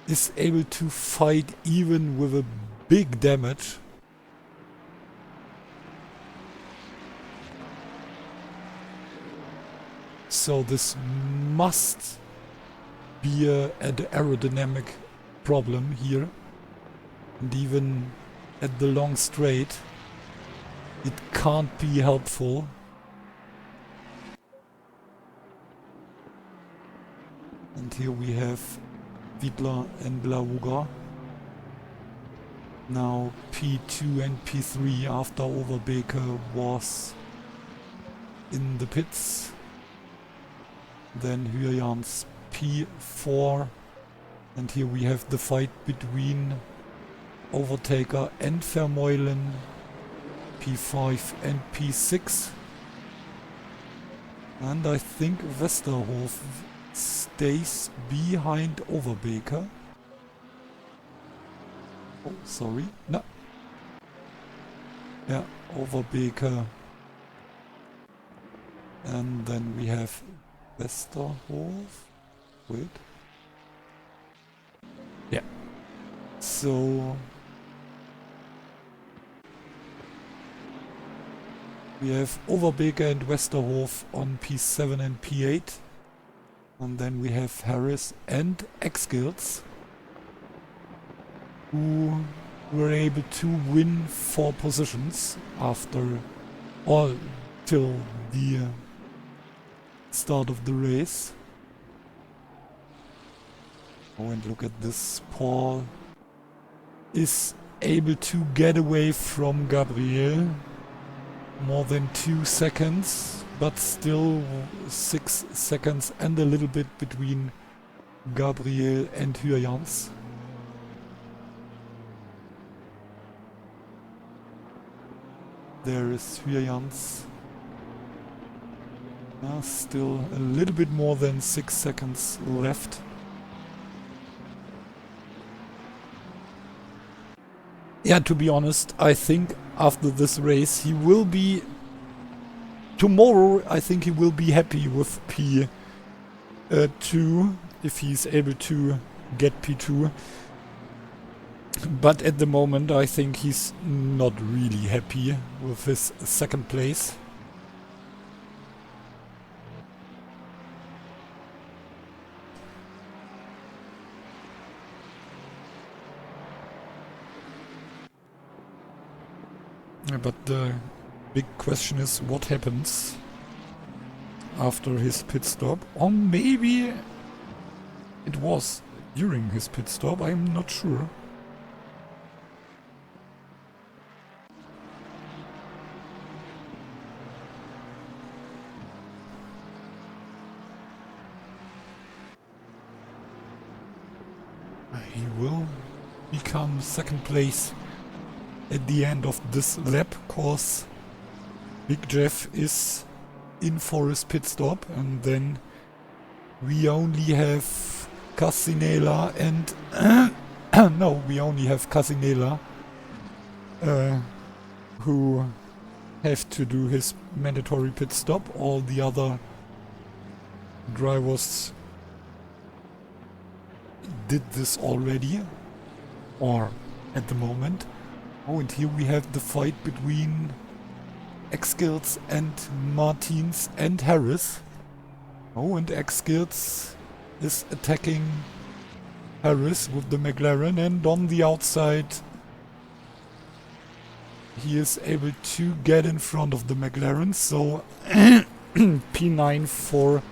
is able to fight even with a big damage. So this must be an aerodynamic problem here. And even at the long straight, it can't be helpful. And here we have Wiedler and Blauga. Now P2 and P3 after Overbeker was in the pits. Then Hyans P4. And here we have the fight between Overtaker and Vermeulen, P5 and P6. And I think Westerhof stays behind Overbeker. Oh, sorry. No. Yeah, Overbeker. And then we have Westerhof. Wait. Yeah. So we have Overbeker and Westerhof on P7 and P8. And then we have Harris and X-Skills, who were able to win 4 positions after or till the start of the race. Oh, and look at this. Paul is able to get away from Gabriel. More than 2 seconds, but still 6 seconds and a little bit between Gabriel and Hyjans. There is Hyjans. Still a little bit more than 6 seconds left. Yeah, to be honest, I think after this race he will be... Tomorrow I think he will be happy with P2 if he's able to get P2. But at the moment I think he's not really happy with his 2nd place. But the big question is what happens after his pit stop. Or maybe it was during his pit stop, I'm not sure. He will become 2nd place at the end of this lap, cause Big Jeff is in for his pit stop, and then we only have Casinela and no, we only have Casinela who have to do his mandatory pit stop. All the other drivers did this already, or at the moment. Oh, and here we have the fight between X-Skills and Martins and Harris. Oh, and X-Skills is attacking Harris with the McLaren, and on the outside he is able to get in front of the McLaren, so P9 for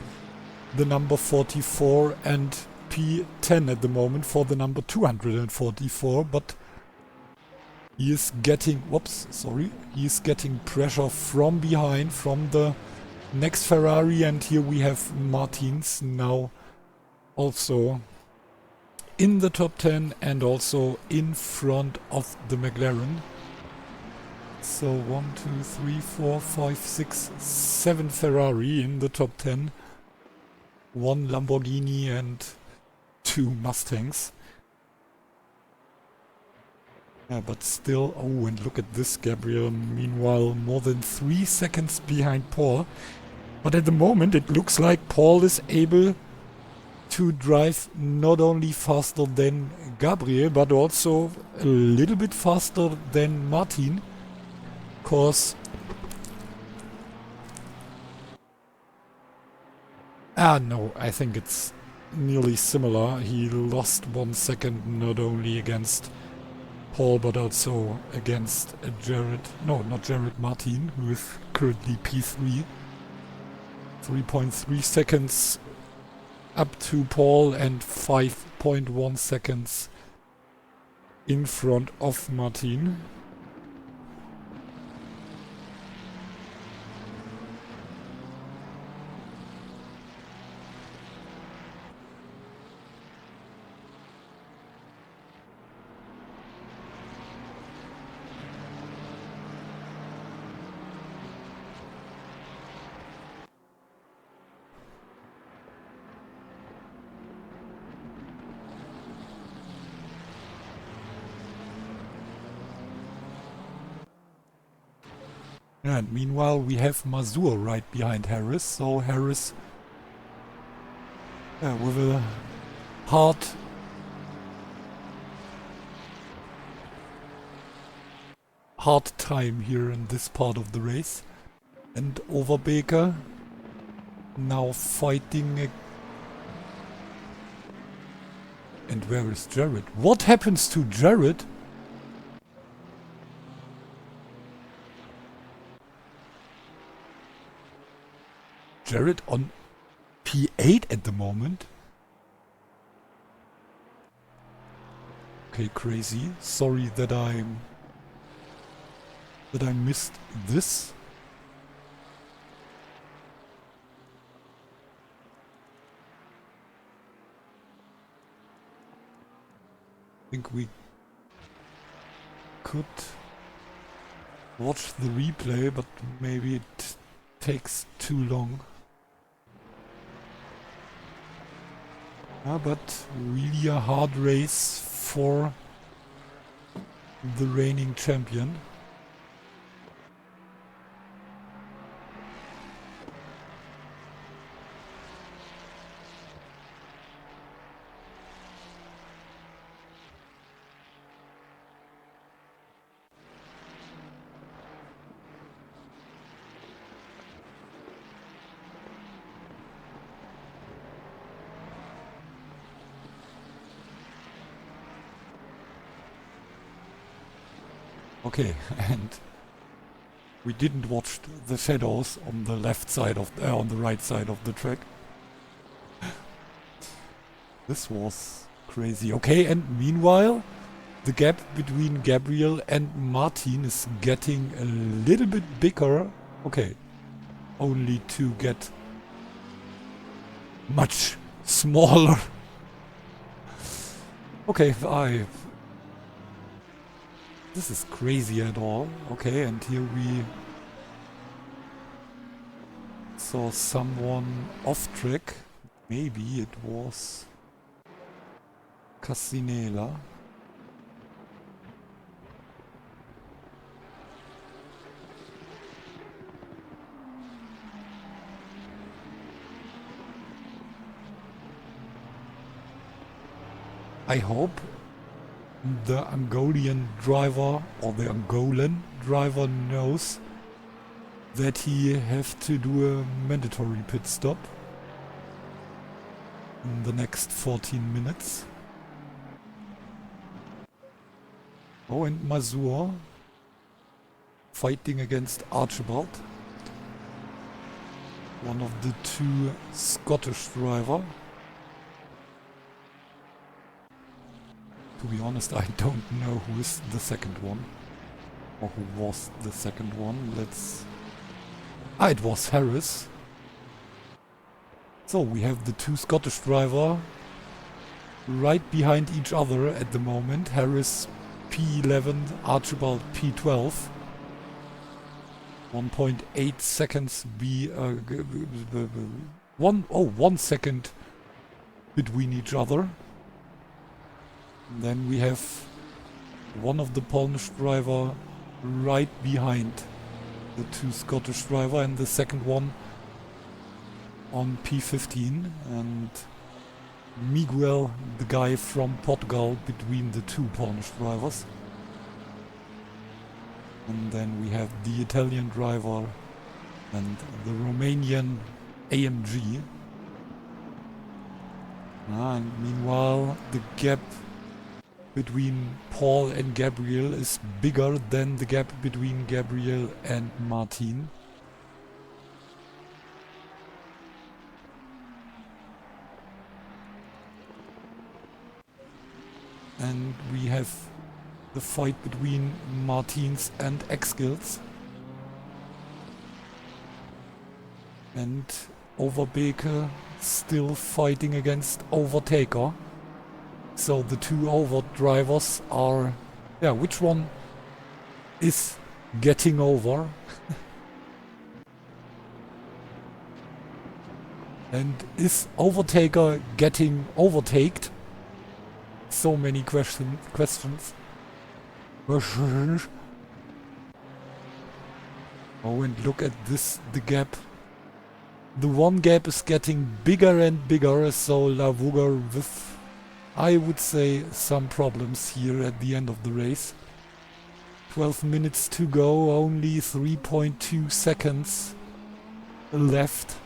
the number 44 and P10 at the moment for the number 244, but he is getting, he is getting pressure from behind, from the next Ferrari, and here we have Martins now also in the top 10 and also in front of the McLaren. So 1, 2, 3, 4, 5, 6, 7 Ferrari in the top 10. 1 Lamborghini and 2 Mustangs. Yeah, but still, oh, and look at this, Gabriel, meanwhile more than 3 seconds behind Paul. But at the moment it looks like Paul is able to drive not only faster than Gabriel, but also a little bit faster than Martin. Cause... no, I think it's nearly similar. He lost 1 second not only against Paul, but also against Martin, who is currently P3. 3.3 seconds up to Paul and 5.1 seconds in front of Martin. And meanwhile we have Mazur right behind Harris, so Harris with a hard time here in this part of the race. And Overbeker now fighting And where is Jared? What happens to Jared? Jared on P8 at the moment. Okay, crazy. Sorry that I missed this. I think we could watch the replay, but maybe it takes too long. But really a hard race for the reigning champion. Okay, and we didn't watch the shadows on the left side of on the right side of the track. This was crazy. Okay, and meanwhile, the gap between Gabriel and Martin is getting a little bit bigger. Okay, only to get much smaller. Okay, this is crazy at all. Okay, and here we saw someone off track. Maybe it was Casinela. I hope the Angolan driver or the Angolan driver knows that he have to do a mandatory pit stop in the next 14 minutes. Oh, and Mazur fighting against Archibald, one of the two Scottish drivers. To be honest, I don't know who is the second one. Or who was the second one. Let's... it was Harris. So we have the two Scottish drivers right behind each other at the moment. Harris P11, Archibald P12. 1.8 seconds one second between each other. Then we have one of the Polish driver right behind the two Scottish driver and the second one on P15, and Miguel, the guy from Portugal, between the two Polish drivers. And then we have the Italian driver and the Romanian AMG. And meanwhile, the gap between Paul and Gabriel is bigger than the gap between Gabriel and Martin. And we have the fight between Martins and X-Skills. And Overbeke still fighting against Overtaker. So the two over drivers are... yeah, which one is getting over? And is Overtaker getting overtaked? So many questions. Oh, and look at this, the gap. The one gap is getting bigger and bigger, so Lavuga with, I would say, some problems here at the end of the race. 12 minutes to go, only 3.2 seconds left.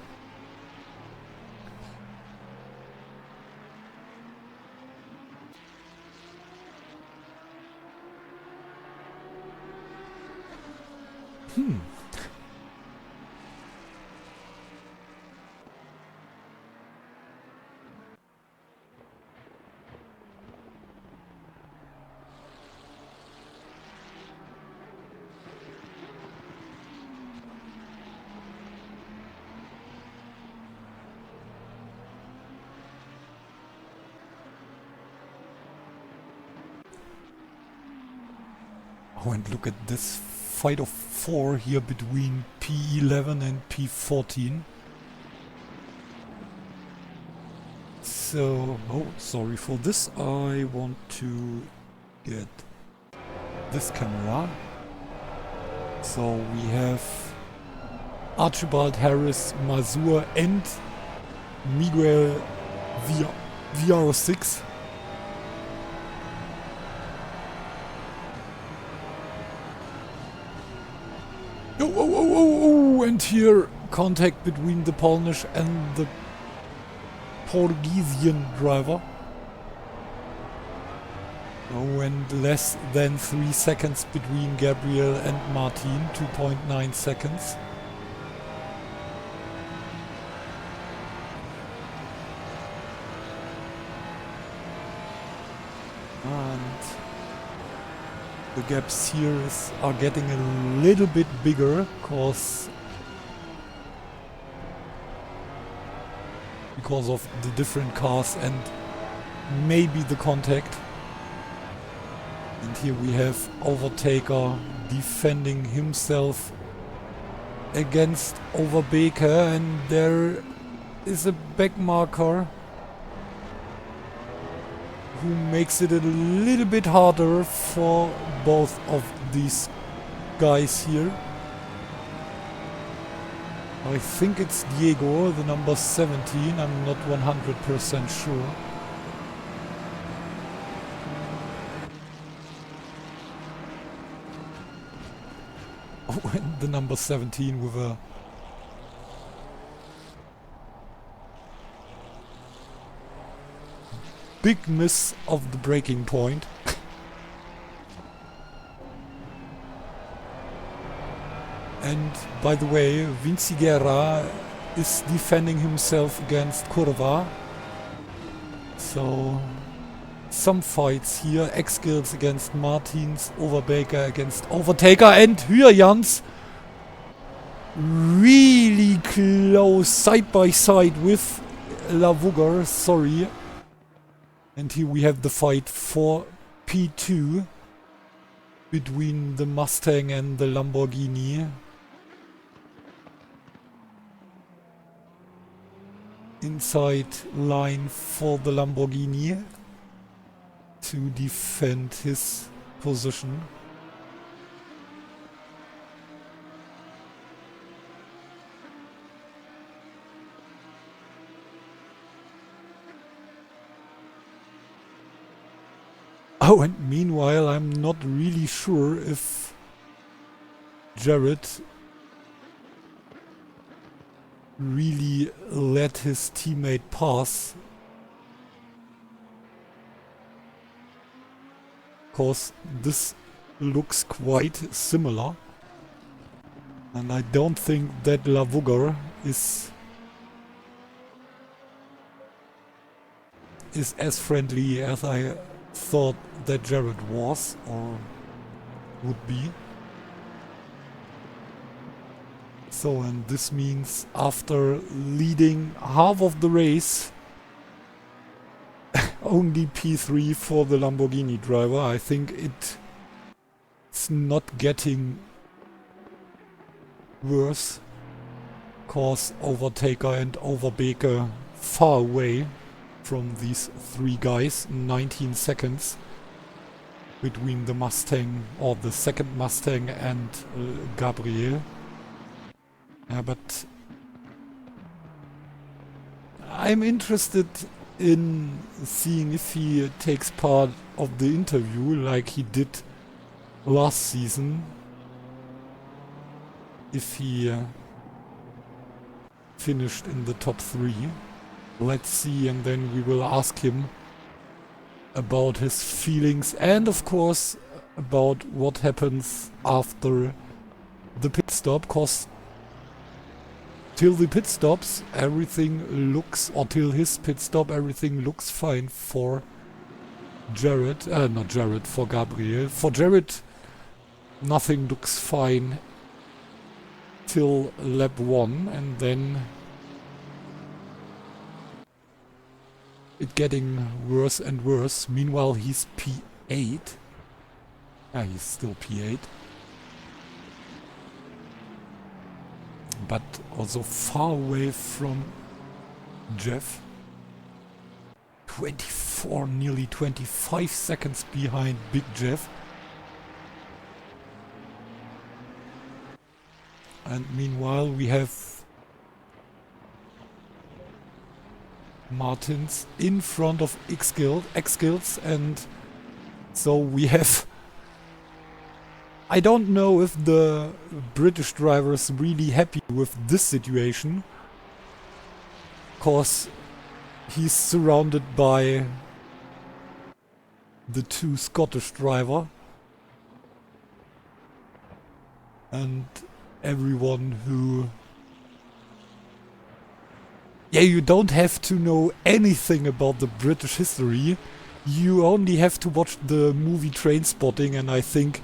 Oh, and look at this fight of 4 here between P11 and P14. So, oh, sorry for this. I want to get this camera. So we have Archibald Harris, Mazur and Miguel VR6. Oh, and here contact between the Polish and the Portuguesian driver. Oh, and less than 3 seconds between Gabriel and Martin, 2.9 seconds. And the gaps here are getting a little bit bigger because of the different cars and maybe the contact. And here we have Overtaker defending himself against Overbaker, and there is a back marker who makes it a little bit harder for both of these guys here. I think it's Diego, the number 17, I'm not 100% sure. Oh, and the number 17 with a big miss of the braking point. And by the way, Vinci Guerra is defending himself against Curva. So some fights here. X-Skills against Martins, Overbaker against Overtaker, and Hyajans really close side by side with Lavugger, sorry. And here we have the fight for P2 between the Mustang and the Lamborghini. Inside line for the Lamborghini to defend his position. Oh, and meanwhile I'm not really sure if Jared really let his teammate pass, because this looks quite similar, and I don't think that Lavugger is as friendly as I thought that Jared was or would be. So, and this means after leading half of the race, only P3 for the Lamborghini driver. I think it's not getting worse, cause Overtaker and Overbaker far away from these three guys. 19 seconds between the Mustang, or the second Mustang, and Gabriel. But I'm interested in seeing if he takes part of the interview like he did last season. If he finished in the top 3. Let's see, and then we will ask him about his feelings and of course about what happens after the pit stop, cause till the pit stops, everything looks, or till his pit stop, everything looks fine for Jared, not Jared, for Gabriel. For Jared, nothing looks fine till lap 1, and then it getting worse and worse. Meanwhile, he's P8. Ah, he's still P8. But also far away from Jeff. 24, nearly 25 seconds behind Big Jeff. And meanwhile we have Martins in front of X-Skills, and so we have... I don't know if the British driver is really happy with this situation, cause he's surrounded by the 2 Scottish driver and everyone who... Yeah, you don't have to know anything about the British history. You only have to watch the movie Trainspotting, and I think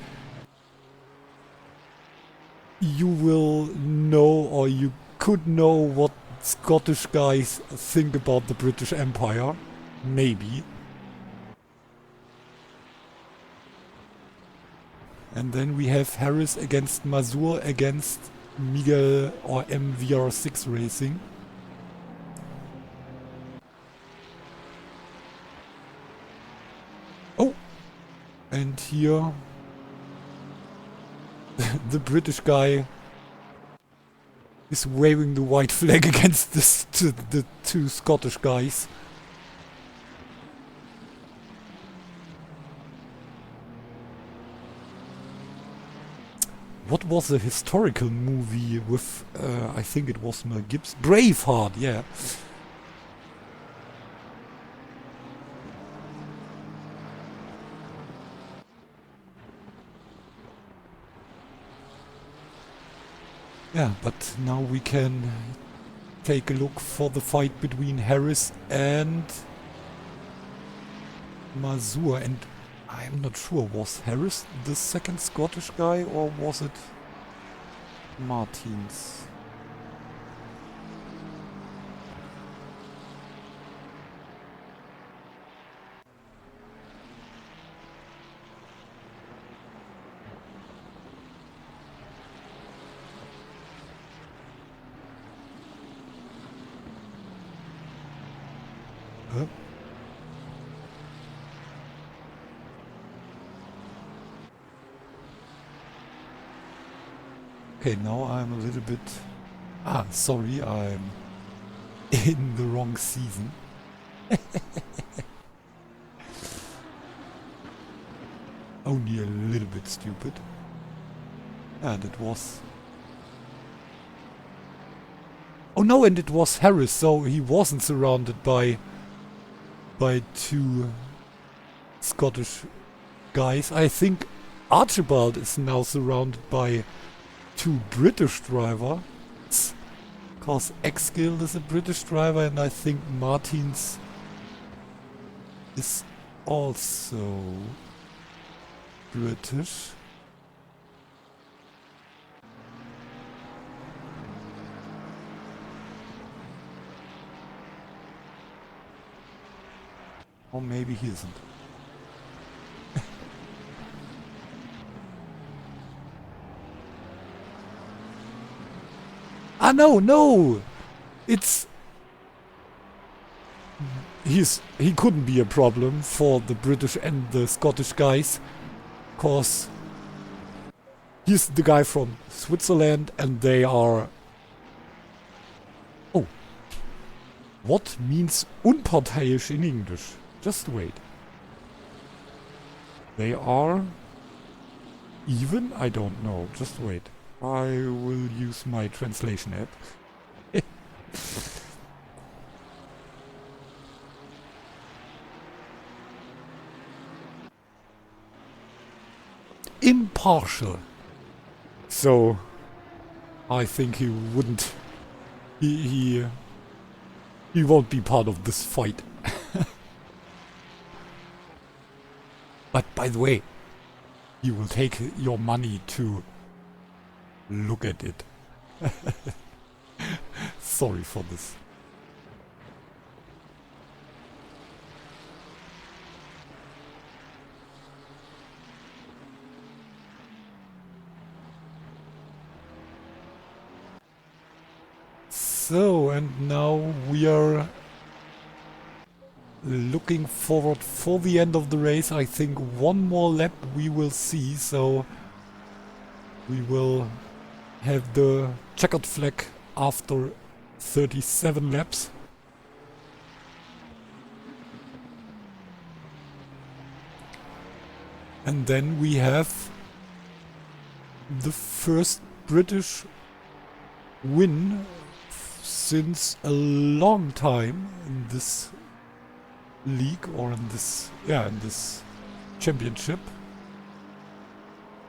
you will know, or you could know, what Scottish guys think about the British Empire. Maybe. And then we have Harris against Mazur against Miguel or MVR6 Racing. Oh! And here the British guy is waving the white flag against the 2 Scottish guys. What was the historical movie with, I think it was Mel Gibson? Braveheart, yeah. Yeah, but now we can take a look for the fight between Harris and Mazur. And I'm not sure, was Harris the second Scottish guy or was it Martins? Huh? Okay, now I'm a little bit... Ah, sorry, I'm in the wrong season. Only a little bit stupid. And it was... Oh no, and it was Harris, so he wasn't surrounded by 2 Scottish guys. I think Archibald is now surrounded by 2 British drivers, because X-Skill is a British driver, and I think Martins is also British. Or maybe he isn't. Ah, no! It's... He couldn't be a problem for the British and the Scottish guys, cause he's the guy from Switzerland and they are... Oh. What means unparteiisch in English? Just wait. They are... even? I don't know. Just wait. I will use my translation app. Impartial. So, I think he wouldn't. He won't be part of this fight. But by the way, he will take your money to look at it. Sorry for this. So, and now we are looking forward for the end of the race. I think one more lap we will see, so we will have the checkered flag after 37 laps. And then we have the first British win since a long time in this league, or in this championship.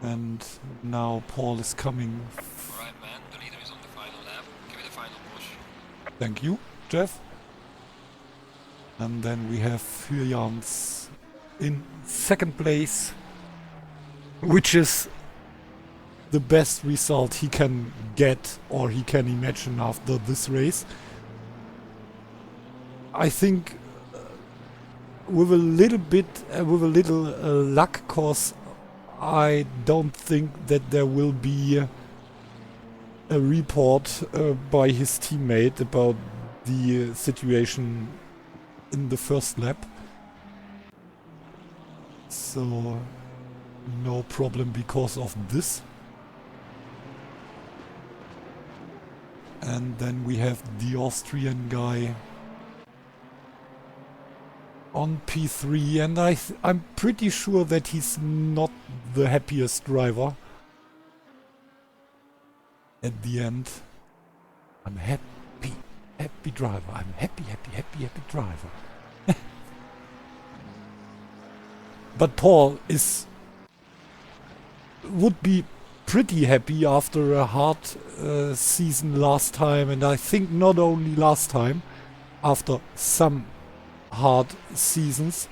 And now Paul is coming. Alright, man, the leader is on the final lap. Give it a final push. Thank you, Jeff. And then we have Fürjans in second place, which is the best result he can get or he can imagine after this race. I think with a little luck, cause I don't think that there will be a report by his teammate about the situation in the first lap. So no problem because of this. And then we have the Austrian guy on P3, and I'm pretty sure that he's not the happiest driver at the end. I'm happy driver. I'm happy driver. But Paul would be pretty happy after a hard season last time, and I think not only last time, after some hard seasons.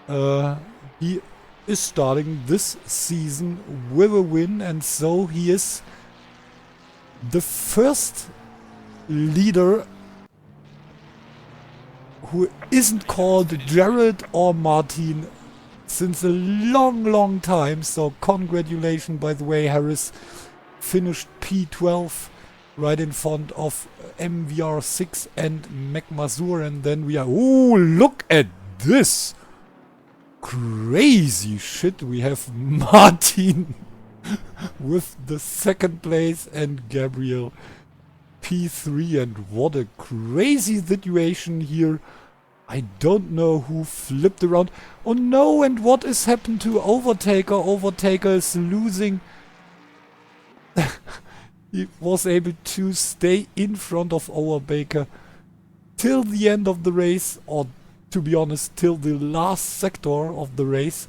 He is starting this season with a win, and so he is the first leader who isn't called Jared or Martin since a long time. So congratulations, by the way. Harris finished P12 right in front of MVR6 and McMazur, and then we are... Oh, look at this! Crazy shit! We have Martin with the second place and Gabriel P3, and what a crazy situation here. I don't know who flipped around. Oh no, and what has happened to Overtaker? Overtaker is losing. He was able to stay in front of Overtaker till the end of the race, or to be honest, till the last sector of the race.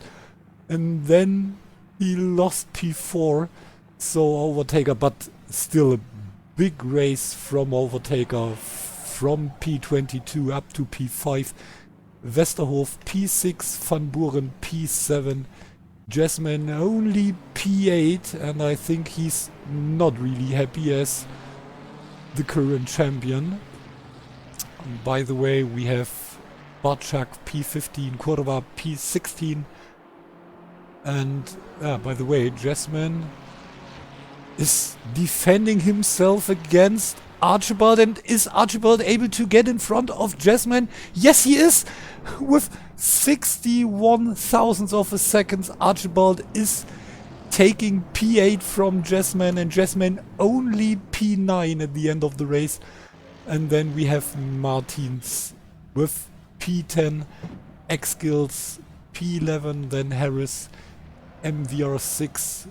And then he lost P4, so Overtaker, but still a big race from Overtaker, from P22 up to P5. Westerhof P6, Van Buren P7, Jasmine only P8, and I think he's not really happy as the current champion. By the way, we have Barczak P15, Kurva P16, and by the way, Jasmine is defending himself against Archibald, and is Archibald able to get in front of Jasmine? Yes, he is! With 61 thousandths of a second, Archibald is taking P8 from Jasmine, and Jasmine only P9 at the end of the race. And then we have Martins with P10, X-Skills P11, then Harris, MVR6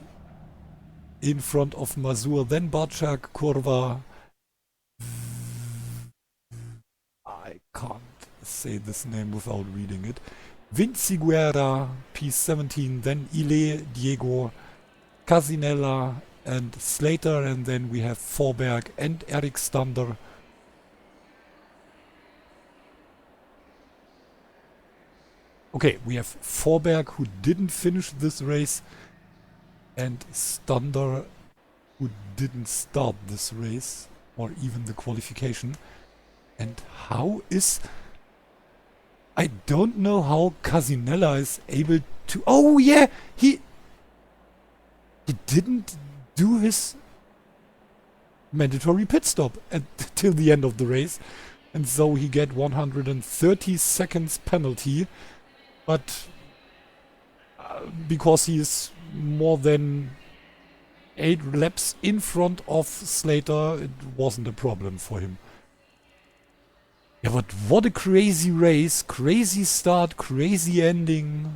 in front of Mazur, then Barczak, Kurva. I can't say this name without reading it. Vinciguerra, P17, then Ile, Diego, Casinella, and Slater, and then we have Forberg and Eric Stander. Okay, we have Forberg, who didn't finish this race, and Stander, who didn't start this race, or even the qualification. And how is... I don't know how Casinella is able to... Oh yeah! He didn't do his mandatory pit stop till the end of the race. And so he get 130 seconds penalty. But because he is more than 8 laps in front of Slater, it wasn't a problem for him. Yeah, but what a crazy race, crazy start, crazy ending.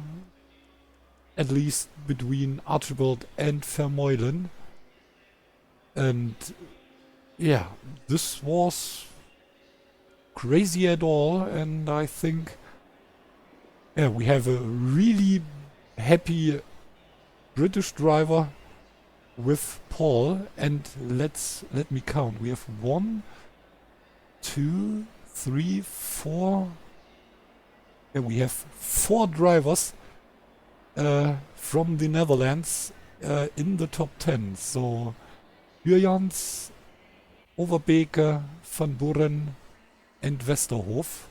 At least between Archibald and Vermeulen. And yeah, this was crazy at all, and I think yeah, we have a really happy British driver with Paul, and let me count. We have 1, 2, 3, 4. Yeah, we have 4 drivers from the Netherlands in the top 10. So Jurjans, Overbeke, Van Buren, and Westerhof.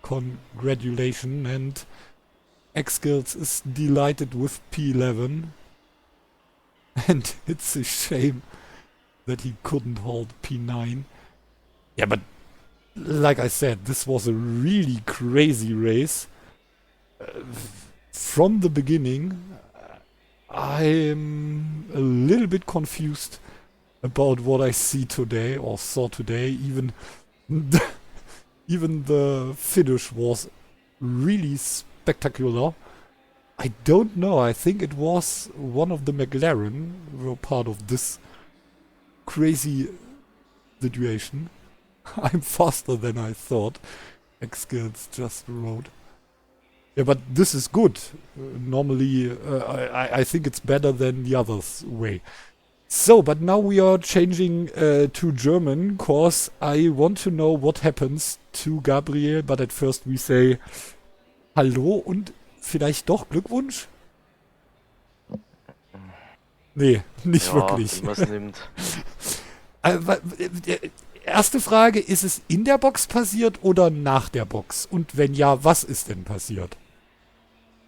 Congratulations, and X-Skills is delighted with P11. And it's a shame that he couldn't hold P9. Yeah, but like I said, this was a really crazy race. From the beginning, I'm a little bit confused about what I see today, or saw today. Even the finish was really spectacular. I don't know, I think it was one of the McLaren were part of this crazy situation. I'm faster than I thought. X-Skills just wrote. Yeah, but this is good. Normally, I think it's better than the others' way. So, but now we are changing to German, cause I want to know what happens to Gabriel, but at first we say Hallo und vielleicht doch Glückwunsch? Nee, nicht Ja, wirklich. wie man es nimmt. Erste Frage, ist es in der Box passiert oder nach der Box? Und wenn ja, was ist denn passiert?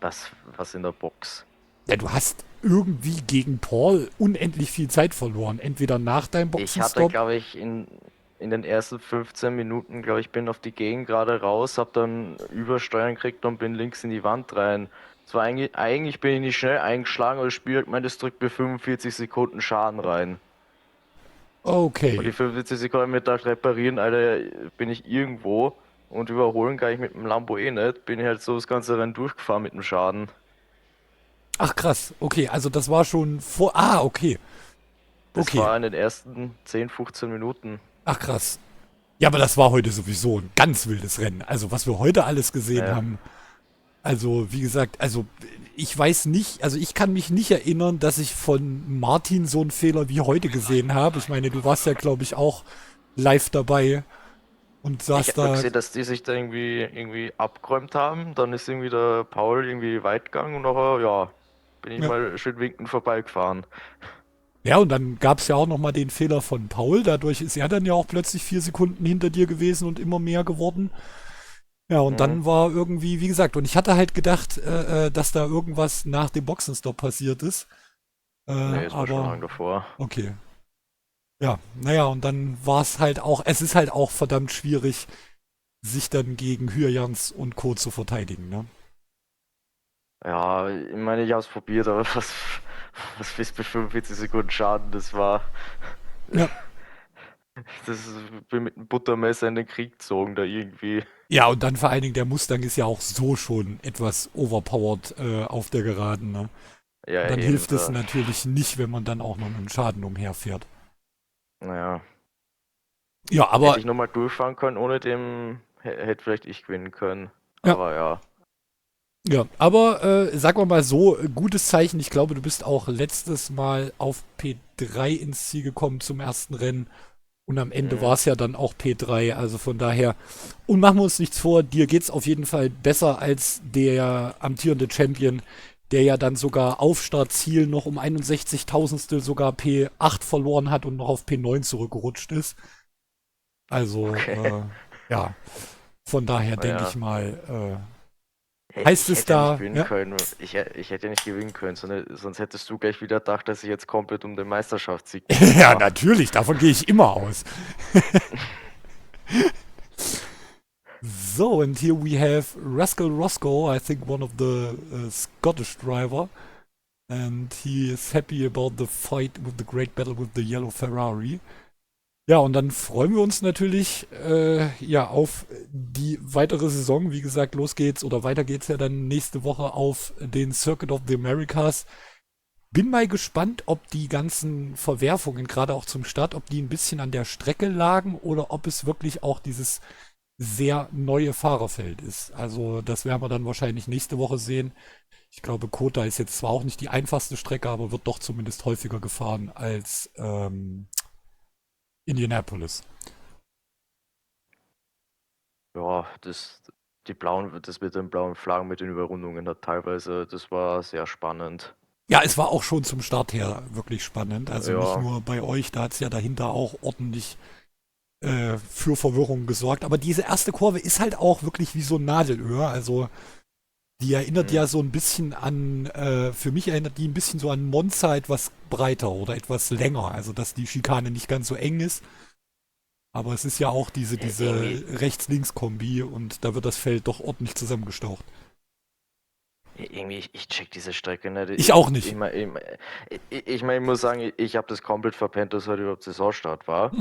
Was in der Box. Ja, du hast irgendwie gegen Paul unendlich viel Zeit verloren. Entweder nach deinem Ich hatte, Boxenstopp. glaube ich, in den ersten 15 Minuten, glaube ich, bin auf die Gegend gerade raus, hab dann Übersteuern gekriegt und bin links in die Wand rein. Es war eigentlich bin ich nicht schnell eingeschlagen, aber das Spiel hat gemeint, es drückt mir 45 Sekunden Schaden rein. Und die Okay. 45 Sekunden mit da reparieren, Alter, bin ich irgendwo und überholen kann ich mit dem Lambo eh nicht. Bin ich halt so das ganze Rennen durchgefahren mit dem Schaden. Ach krass. Okay, also das war schon vor... Ah, okay. Das Okay. war in den ersten 10, 15 Minuten. Ach krass. Ja, aber das war heute sowieso ein ganz wildes Rennen. Also was wir heute alles gesehen Ja. haben. Also wie gesagt, also ich weiß nicht, also ich kann mich nicht erinnern, dass ich von Martin so einen Fehler wie heute gesehen habe. Ich meine, du warst ja, glaube ich, auch live dabei und Ich saß habe nur da. gesehen, dass die sich da irgendwie abgeräumt haben. Dann ist irgendwie der Paul irgendwie weit gegangen und nachher, ja, bin ich Ja, mal schön winkend vorbeigefahren. ja, und dann gab es ja auch nochmal den Fehler von Paul. Dadurch ist er dann ja auch plötzlich 4 Sekunden hinter dir gewesen und immer mehr geworden. Ja, und Mhm. dann war irgendwie, wie gesagt, und ich hatte halt gedacht, dass da irgendwas nach dem Boxenstopp passiert ist. Nee, ist war schon Aber lange davor. okay. Ja, naja, und dann war es halt auch, es ist halt auch verdammt schwierig, sich dann gegen Hürjans und Co. zu verteidigen, ne? Ja, ich meine, ich habe es probiert, aber was ist mit 45 Sekunden Schaden? Das war. Ja. Bin mit einem Buttermesser in den Krieg gezogen, da irgendwie. Ja, und dann vor allen Dingen, der Mustang ist ja auch so schon etwas overpowered auf der Geraden, ne? Und Ja, dann eben hilft es da. natürlich nicht, wenn man dann auch noch einen Schaden umherfährt. Naja, Ja, hätte aber ich nochmal durchfahren können, ohne dem hätte vielleicht ich gewinnen können. ja, Aber ja. Ja, aber sagen wir mal so, gutes Zeichen. Ich glaube, du bist auch letztes Mal auf P3 ins Ziel gekommen zum ersten Rennen. Und am Ende war Mhm. es ja dann auch P3. Also von daher. Und machen wir uns nichts vor, dir geht's auf jeden Fall besser als der amtierende Champion, der ja dann sogar auf Startziel noch um 61 sogar P8 verloren hat und noch auf P9 zurückgerutscht ist. Also, Okay. ja, von daher denke ich Ja. mal, heißt Ich es hätte ja nicht da, gewinnen ja, können. Ich hätte ja nicht gewinnen können, sondern, sonst hättest du gleich wieder gedacht, dass ich jetzt komplett um den Meisterschaftssieg ja, mitfahre. natürlich, davon gehe ich immer aus. So, and here we have Rascal Roscoe, I think one of the Scottish driver, and he is happy about the fight with the great battle with the yellow Ferrari. Ja, und dann freuen wir uns natürlich ja auf die weitere Saison. Wie gesagt, los geht's oder weiter geht's ja dann nächste Woche auf den Circuit of the Americas. Bin mal gespannt, ob die ganzen Verwerfungen, gerade auch zum Start, ob die ein bisschen an der Strecke lagen oder ob es wirklich auch dieses sehr neue Fahrerfeld ist. Also das werden wir dann wahrscheinlich nächste Woche sehen. Ich glaube, Kota ist jetzt zwar auch nicht die einfachste Strecke, aber wird doch zumindest häufiger gefahren als Indianapolis. Ja, das mit den blauen Flaggen, mit den Überrundungen hat teilweise, das war sehr spannend. Ja, es war auch schon zum Start her wirklich spannend. Also nicht Ja, nur bei euch, da hat es ja dahinter auch ordentlich für Verwirrung gesorgt. Aber diese erste Kurve ist halt auch wirklich wie so ein Nadelöhr. Also die erinnert hm. ja so ein bisschen an, für mich erinnert die ein bisschen so an Monza etwas breiter oder etwas länger. Also dass die Schikane nicht ganz so eng ist. Aber es ist ja auch diese Irgendwie, Rechts-Links-Kombi und da wird das Feld doch ordentlich zusammengestaucht. ich check diese Strecke nicht. Ich auch nicht. Ich muss sagen, ich habe das komplett verpennt, dass heute überhaupt Saisonstart war.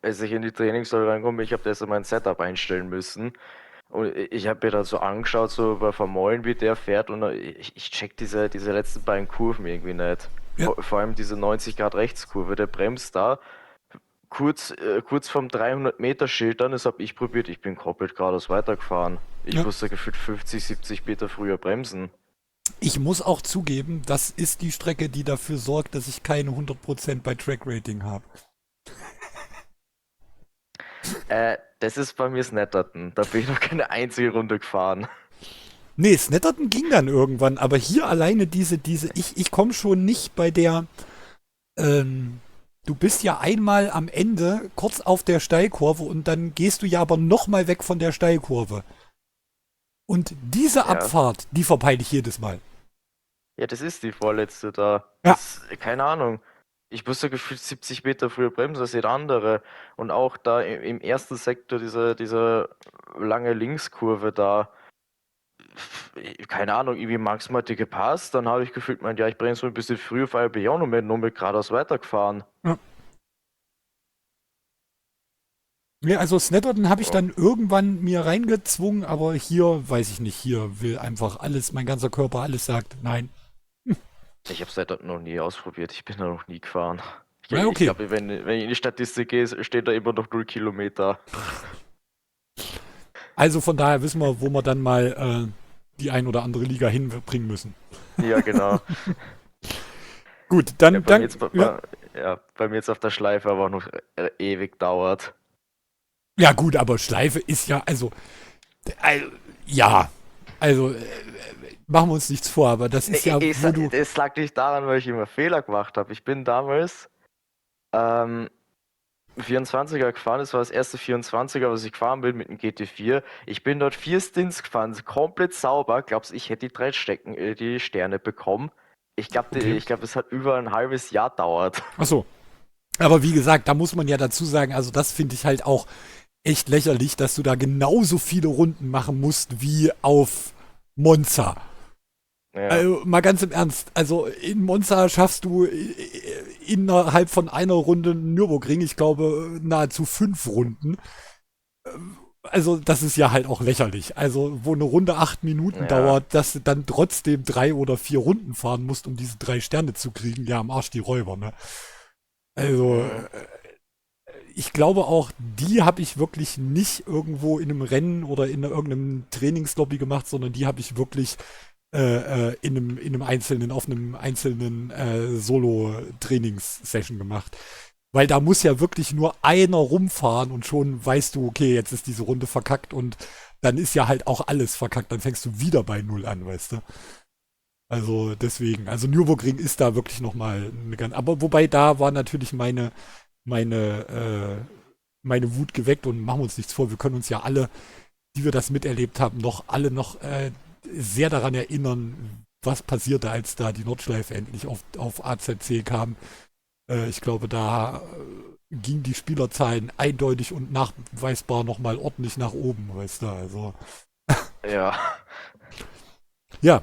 Als ich in die Trainingssäule reinkomme, ich habe erst mein Setup einstellen müssen. Und ich habe mir da so angeschaut, so bei Vermeulen, wie der fährt, und ich check diese letzten beiden Kurven irgendwie nicht. Ja, Vor allem diese 90 Grad Rechtskurve, der bremst da kurz vom 300-Meter-Schild dann, das habe ich probiert, ich bin komplett geradeaus weitergefahren. Ich ja. musste gefühlt 50, 70 Meter früher bremsen. Ich muss auch zugeben, das ist die Strecke, die dafür sorgt, dass ich keine 100% bei Track Rating habe. Das ist bei mir Snetterton. Da bin ich noch keine einzige Runde gefahren. Nee, Snetterton ging dann irgendwann, aber hier alleine ich komme schon nicht bei der, ähm, du bist ja einmal am Ende kurz auf der Steilkurve und dann gehst du ja aber nochmal weg von der Steilkurve. Und diese Ja. Abfahrt, die verpeile ich jedes Mal. Ja, das ist die vorletzte da. Ja, Keine Ahnung. Ich musste gefühlt 70 Meter früher bremsen als jeder andere. Und auch da im ersten Sektor, diese lange Linkskurve da. Keine Ahnung, irgendwie maximal hat die gepasst. Dann habe ich gefühlt, ja, ich bremse ein bisschen früher, weil ich bin ja auch nur mit geradeaus weitergefahren. ja. Ja, also Snetterton habe ich Ja. dann irgendwann mir reingezwungen, aber hier, weiß ich nicht, hier will einfach alles, mein ganzer Körper alles sagt, nein. Ich habe es halt noch nie ausprobiert. Ich bin da noch nie gefahren. Ja, Ich okay. glaube, wenn ich in die Statistik gehe, steht da immer noch 0 Kilometer. Also von daher wissen wir, wo wir dann mal die ein oder andere Liga hinbringen müssen. Ja, genau. Gut, Ja, dann, ja. bei mir jetzt auf der Schleife aber auch noch ewig dauert. Ja gut, aber Schleife ist ja, äh, ja, also machen wir uns nichts vor, aber das Nee, ist ja, wo du, es lag nicht daran, weil ich immer Fehler gemacht habe. Ich bin damals ähm, 24er gefahren, das war das erste 24er, was ich gefahren bin mit dem GT4. Ich bin dort 4 Stints gefahren, komplett sauber. Glaubst du, ich hätte die 3 Stecken, die Sterne bekommen? okay, Ich glaube, es hat über ein halbes Jahr dauert. ach so. Aber wie gesagt, da muss man ja dazu sagen, also das finde ich halt auch echt lächerlich, dass du da genauso viele Runden machen musst wie auf Monza. Ja, Also mal ganz im Ernst, also in Monza schaffst du innerhalb von einer Runde Nürburgring, ich glaube nahezu 5 Runden. Also das ist ja halt auch lächerlich. Also wo eine Runde 8 Minuten ja, dauert, dass du dann trotzdem 3 oder 4 Runden fahren musst, um diese 3 Sterne zu kriegen, ja am Arsch die Räuber, ne? Also mm, ich glaube auch, die habe ich wirklich nicht irgendwo in einem Rennen oder in irgendeinem Trainingslobby gemacht, sondern die habe ich wirklich in einem einzelnen, auf einem einzelnen Solo-Trainings-Session gemacht. Weil da muss ja wirklich nur einer rumfahren und schon weißt du, okay, jetzt ist diese Runde verkackt und dann ist ja halt auch alles verkackt. Dann fängst du wieder bei Null an, weißt du? Also deswegen, also Nürburgring ist da wirklich nochmal eine ganz, aber wobei da war natürlich meine, meine Wut geweckt und machen wir uns nichts vor, wir können uns ja alle, die wir das miterlebt haben, alle noch sehr daran erinnern, was passierte, als da die Nordschleife endlich auf AZC kam. Ich glaube, da gingen die Spielerzahlen eindeutig und nachweisbar nochmal ordentlich nach oben, weißt du, also. Ja. Ja,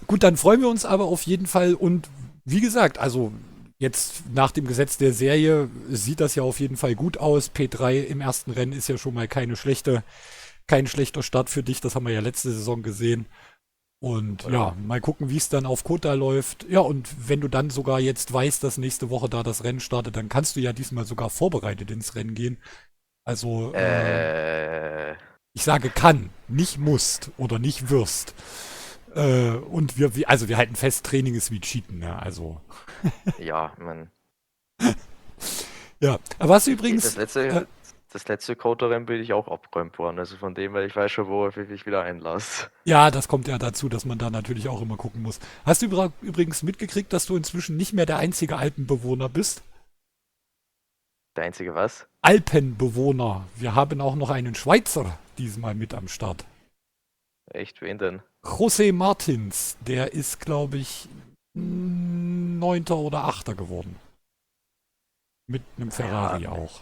gut, dann freuen wir uns aber auf jeden Fall und wie gesagt, also jetzt nach dem Gesetz der Serie sieht das ja auf jeden Fall gut aus. P3 im ersten Rennen ist ja schon mal kein schlechter Start für dich, das haben wir ja letzte Saison gesehen. Und ja, mal gucken, wie es dann auf Kota läuft. Ja, und wenn du dann sogar jetzt weißt, dass nächste Woche da das Rennen startet, dann kannst du ja diesmal sogar vorbereitet ins Rennen gehen. Also, ich sage kann, nicht musst oder nicht wirst. Und also wir halten fest, Training ist wie Cheaten, ne? Also, Ja, man. ja. Aber was Das übrigens, letzte Kota-Rennen bin ich auch abgeräumt worden. Also von dem her, ich weiß schon, worauf ich mich wieder einlasse. ja, das kommt ja dazu, dass man da natürlich auch immer gucken muss. Hast du übrigens mitgekriegt, dass du inzwischen nicht mehr der einzige Alpenbewohner bist? Der einzige was? Alpenbewohner. Wir haben auch noch einen Schweizer diesmal mit am Start. Echt, wen denn? José Martins, der ist, glaube ich, Neunter oder Achter geworden. Mit einem Ferrari Ja, auch.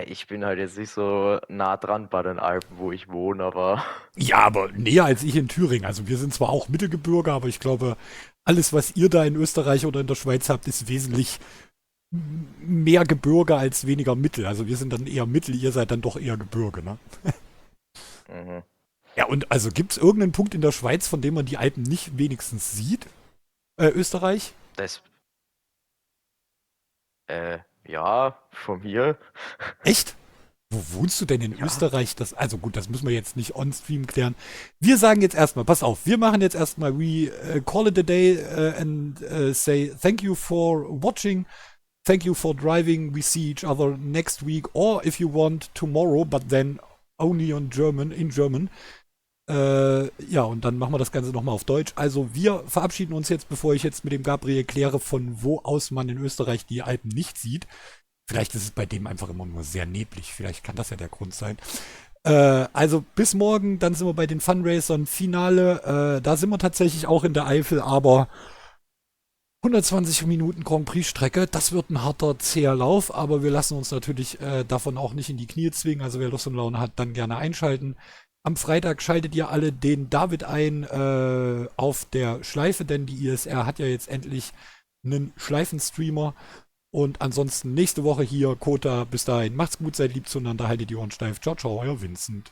ich bin halt jetzt nicht so nah dran bei den Alpen, wo ich wohne, aber Ja, aber näher als ich in Thüringen. Also wir sind zwar auch Mittelgebirge, aber ich glaube, alles, was ihr da in Österreich oder in der Schweiz habt, ist wesentlich mehr Gebirge als weniger Mittel. Also wir sind dann eher Mittel, ihr seid dann doch eher Gebirge, ne? mhm. Ja, und also gibt es irgendeinen Punkt in der Schweiz, von dem man die Alpen nicht wenigstens sieht? Österreich? Das, ja, von mir. Echt? Wo wohnst du denn in Ja. Österreich? Also gut, das müssen wir jetzt nicht on-stream klären. Wir sagen jetzt erstmal, pass auf, wir machen jetzt erstmal, we call it a day and say thank you for watching, thank you for driving, we see each other next week or if you want tomorrow, but then only in German. Ja, und dann machen wir das Ganze nochmal auf Deutsch. Also wir verabschieden uns jetzt, bevor ich jetzt mit dem Gabriel kläre, von wo aus man in Österreich die Alpen nicht sieht. Vielleicht ist es bei dem einfach immer nur sehr neblig. Vielleicht kann das ja der Grund sein. Also bis morgen, dann sind wir bei den Funracern. Finale, da sind wir tatsächlich auch in der Eifel, aber 120 Minuten Grand Prix Strecke, das wird ein harter, zäher Lauf, aber wir lassen uns natürlich davon auch nicht in die Knie zwingen. Also wer Lust und Laune hat, dann gerne einschalten. Am Freitag schaltet ihr alle den David ein auf der Schleife, denn die ISR hat ja jetzt endlich einen Schleifenstreamer. Und ansonsten nächste Woche hier Kota. Bis dahin, macht's gut, seid lieb zueinander, haltet die Ohren steif. Ciao, ciao, euer Vincent.